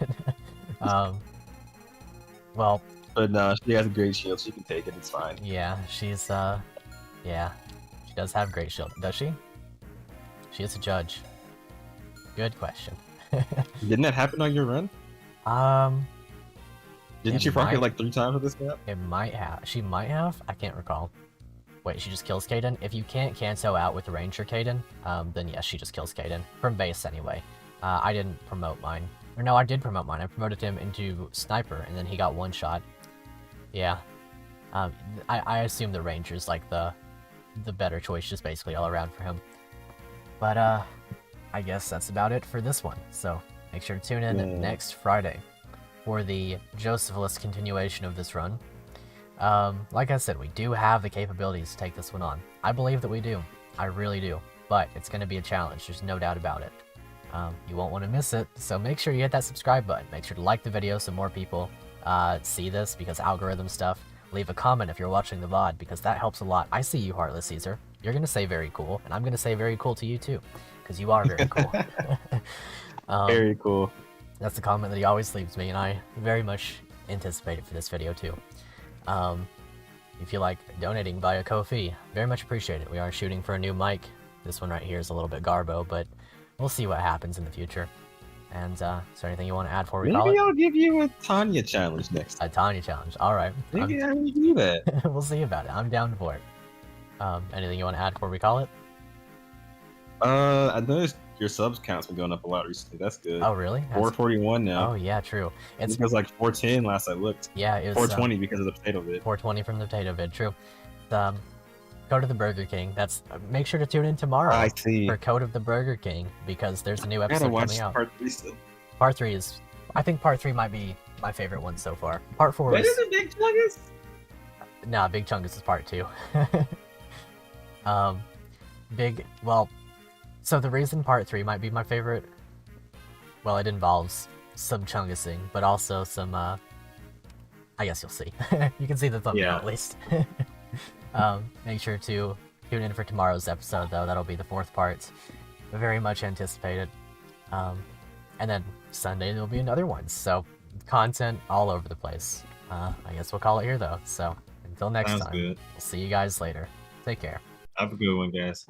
Well... But no, she has a great shield. She can take it. It's fine. Yeah, she's, yeah. She does have great shield. Does she? She is a judge. Good question. Didn't that happen on your run? Didn't you proc it like 3 times with this map? It might have. She might have? I can't recall. Wait, she just kills Caden? If you can't cancel out with Ranger Caden, then yes, she just kills Caden. From base, anyway. I didn't promote mine. Or no, I did promote mine. I promoted him into Sniper, and then he got 1 shot. Yeah. I assume the Ranger's like the better choice, just basically all around for him. But, I guess that's about it for this one. So, make sure to tune in next Friday for the Josephus continuation of this run. Like I said, we do have the capabilities to take this one on. I believe that we do. I really do. But it's going to be a challenge. There's no doubt about it. You won't want to miss it, so make sure you hit that subscribe button. Make sure to like the video so more people see this, because algorithm stuff. Leave a comment if you're watching the VOD, because that helps a lot. I see you, Heartless Caesar. You're going to say very cool, and I'm going to say very cool to you too, because you are very cool. Very cool. That's the comment that he always leaves me, and I very much anticipate it for this video too. If you like donating via Ko-fi, very much appreciate it. We are shooting for a new mic. This one right here is a little bit garbo, but we'll see what happens in the future. And is there anything you want to add before we call it? Maybe I'll give you a Tanya challenge next time. A Tanya challenge. All right. Maybe I will do that. We'll see about it. I'm down for it. Anything you want to add before we call it? I noticed your subs count's been going up a lot recently. That's good. Oh, really? 441 now. Oh, yeah, true. It was like 410 last I looked. Yeah, it was 420 because of the potato vid. 420 from the potato vid, true. Code of the Burger King. Make sure to tune in tomorrow I see. for Code of the Burger King, because there's a new I episode gotta watch coming out. part 3 still. Part 3 is... I think Part 3 might be my favorite one so far. Part 4 What is... is it, Big Chungus? Nah, Big Chungus is Part 2. Well... So the reason Part 3 might be my favorite... Well, it involves some chungusing, but also some, I guess you'll see. You can see the thumbnail at least. Make sure to tune in for tomorrow's episode, though. That'll be the 4th part. Very much anticipated. And then Sunday there'll be another one. So, content all over the place. I guess we'll call it here, though. So, until next time, Good. we'll see you guys later. Take care. Have a good one, guys.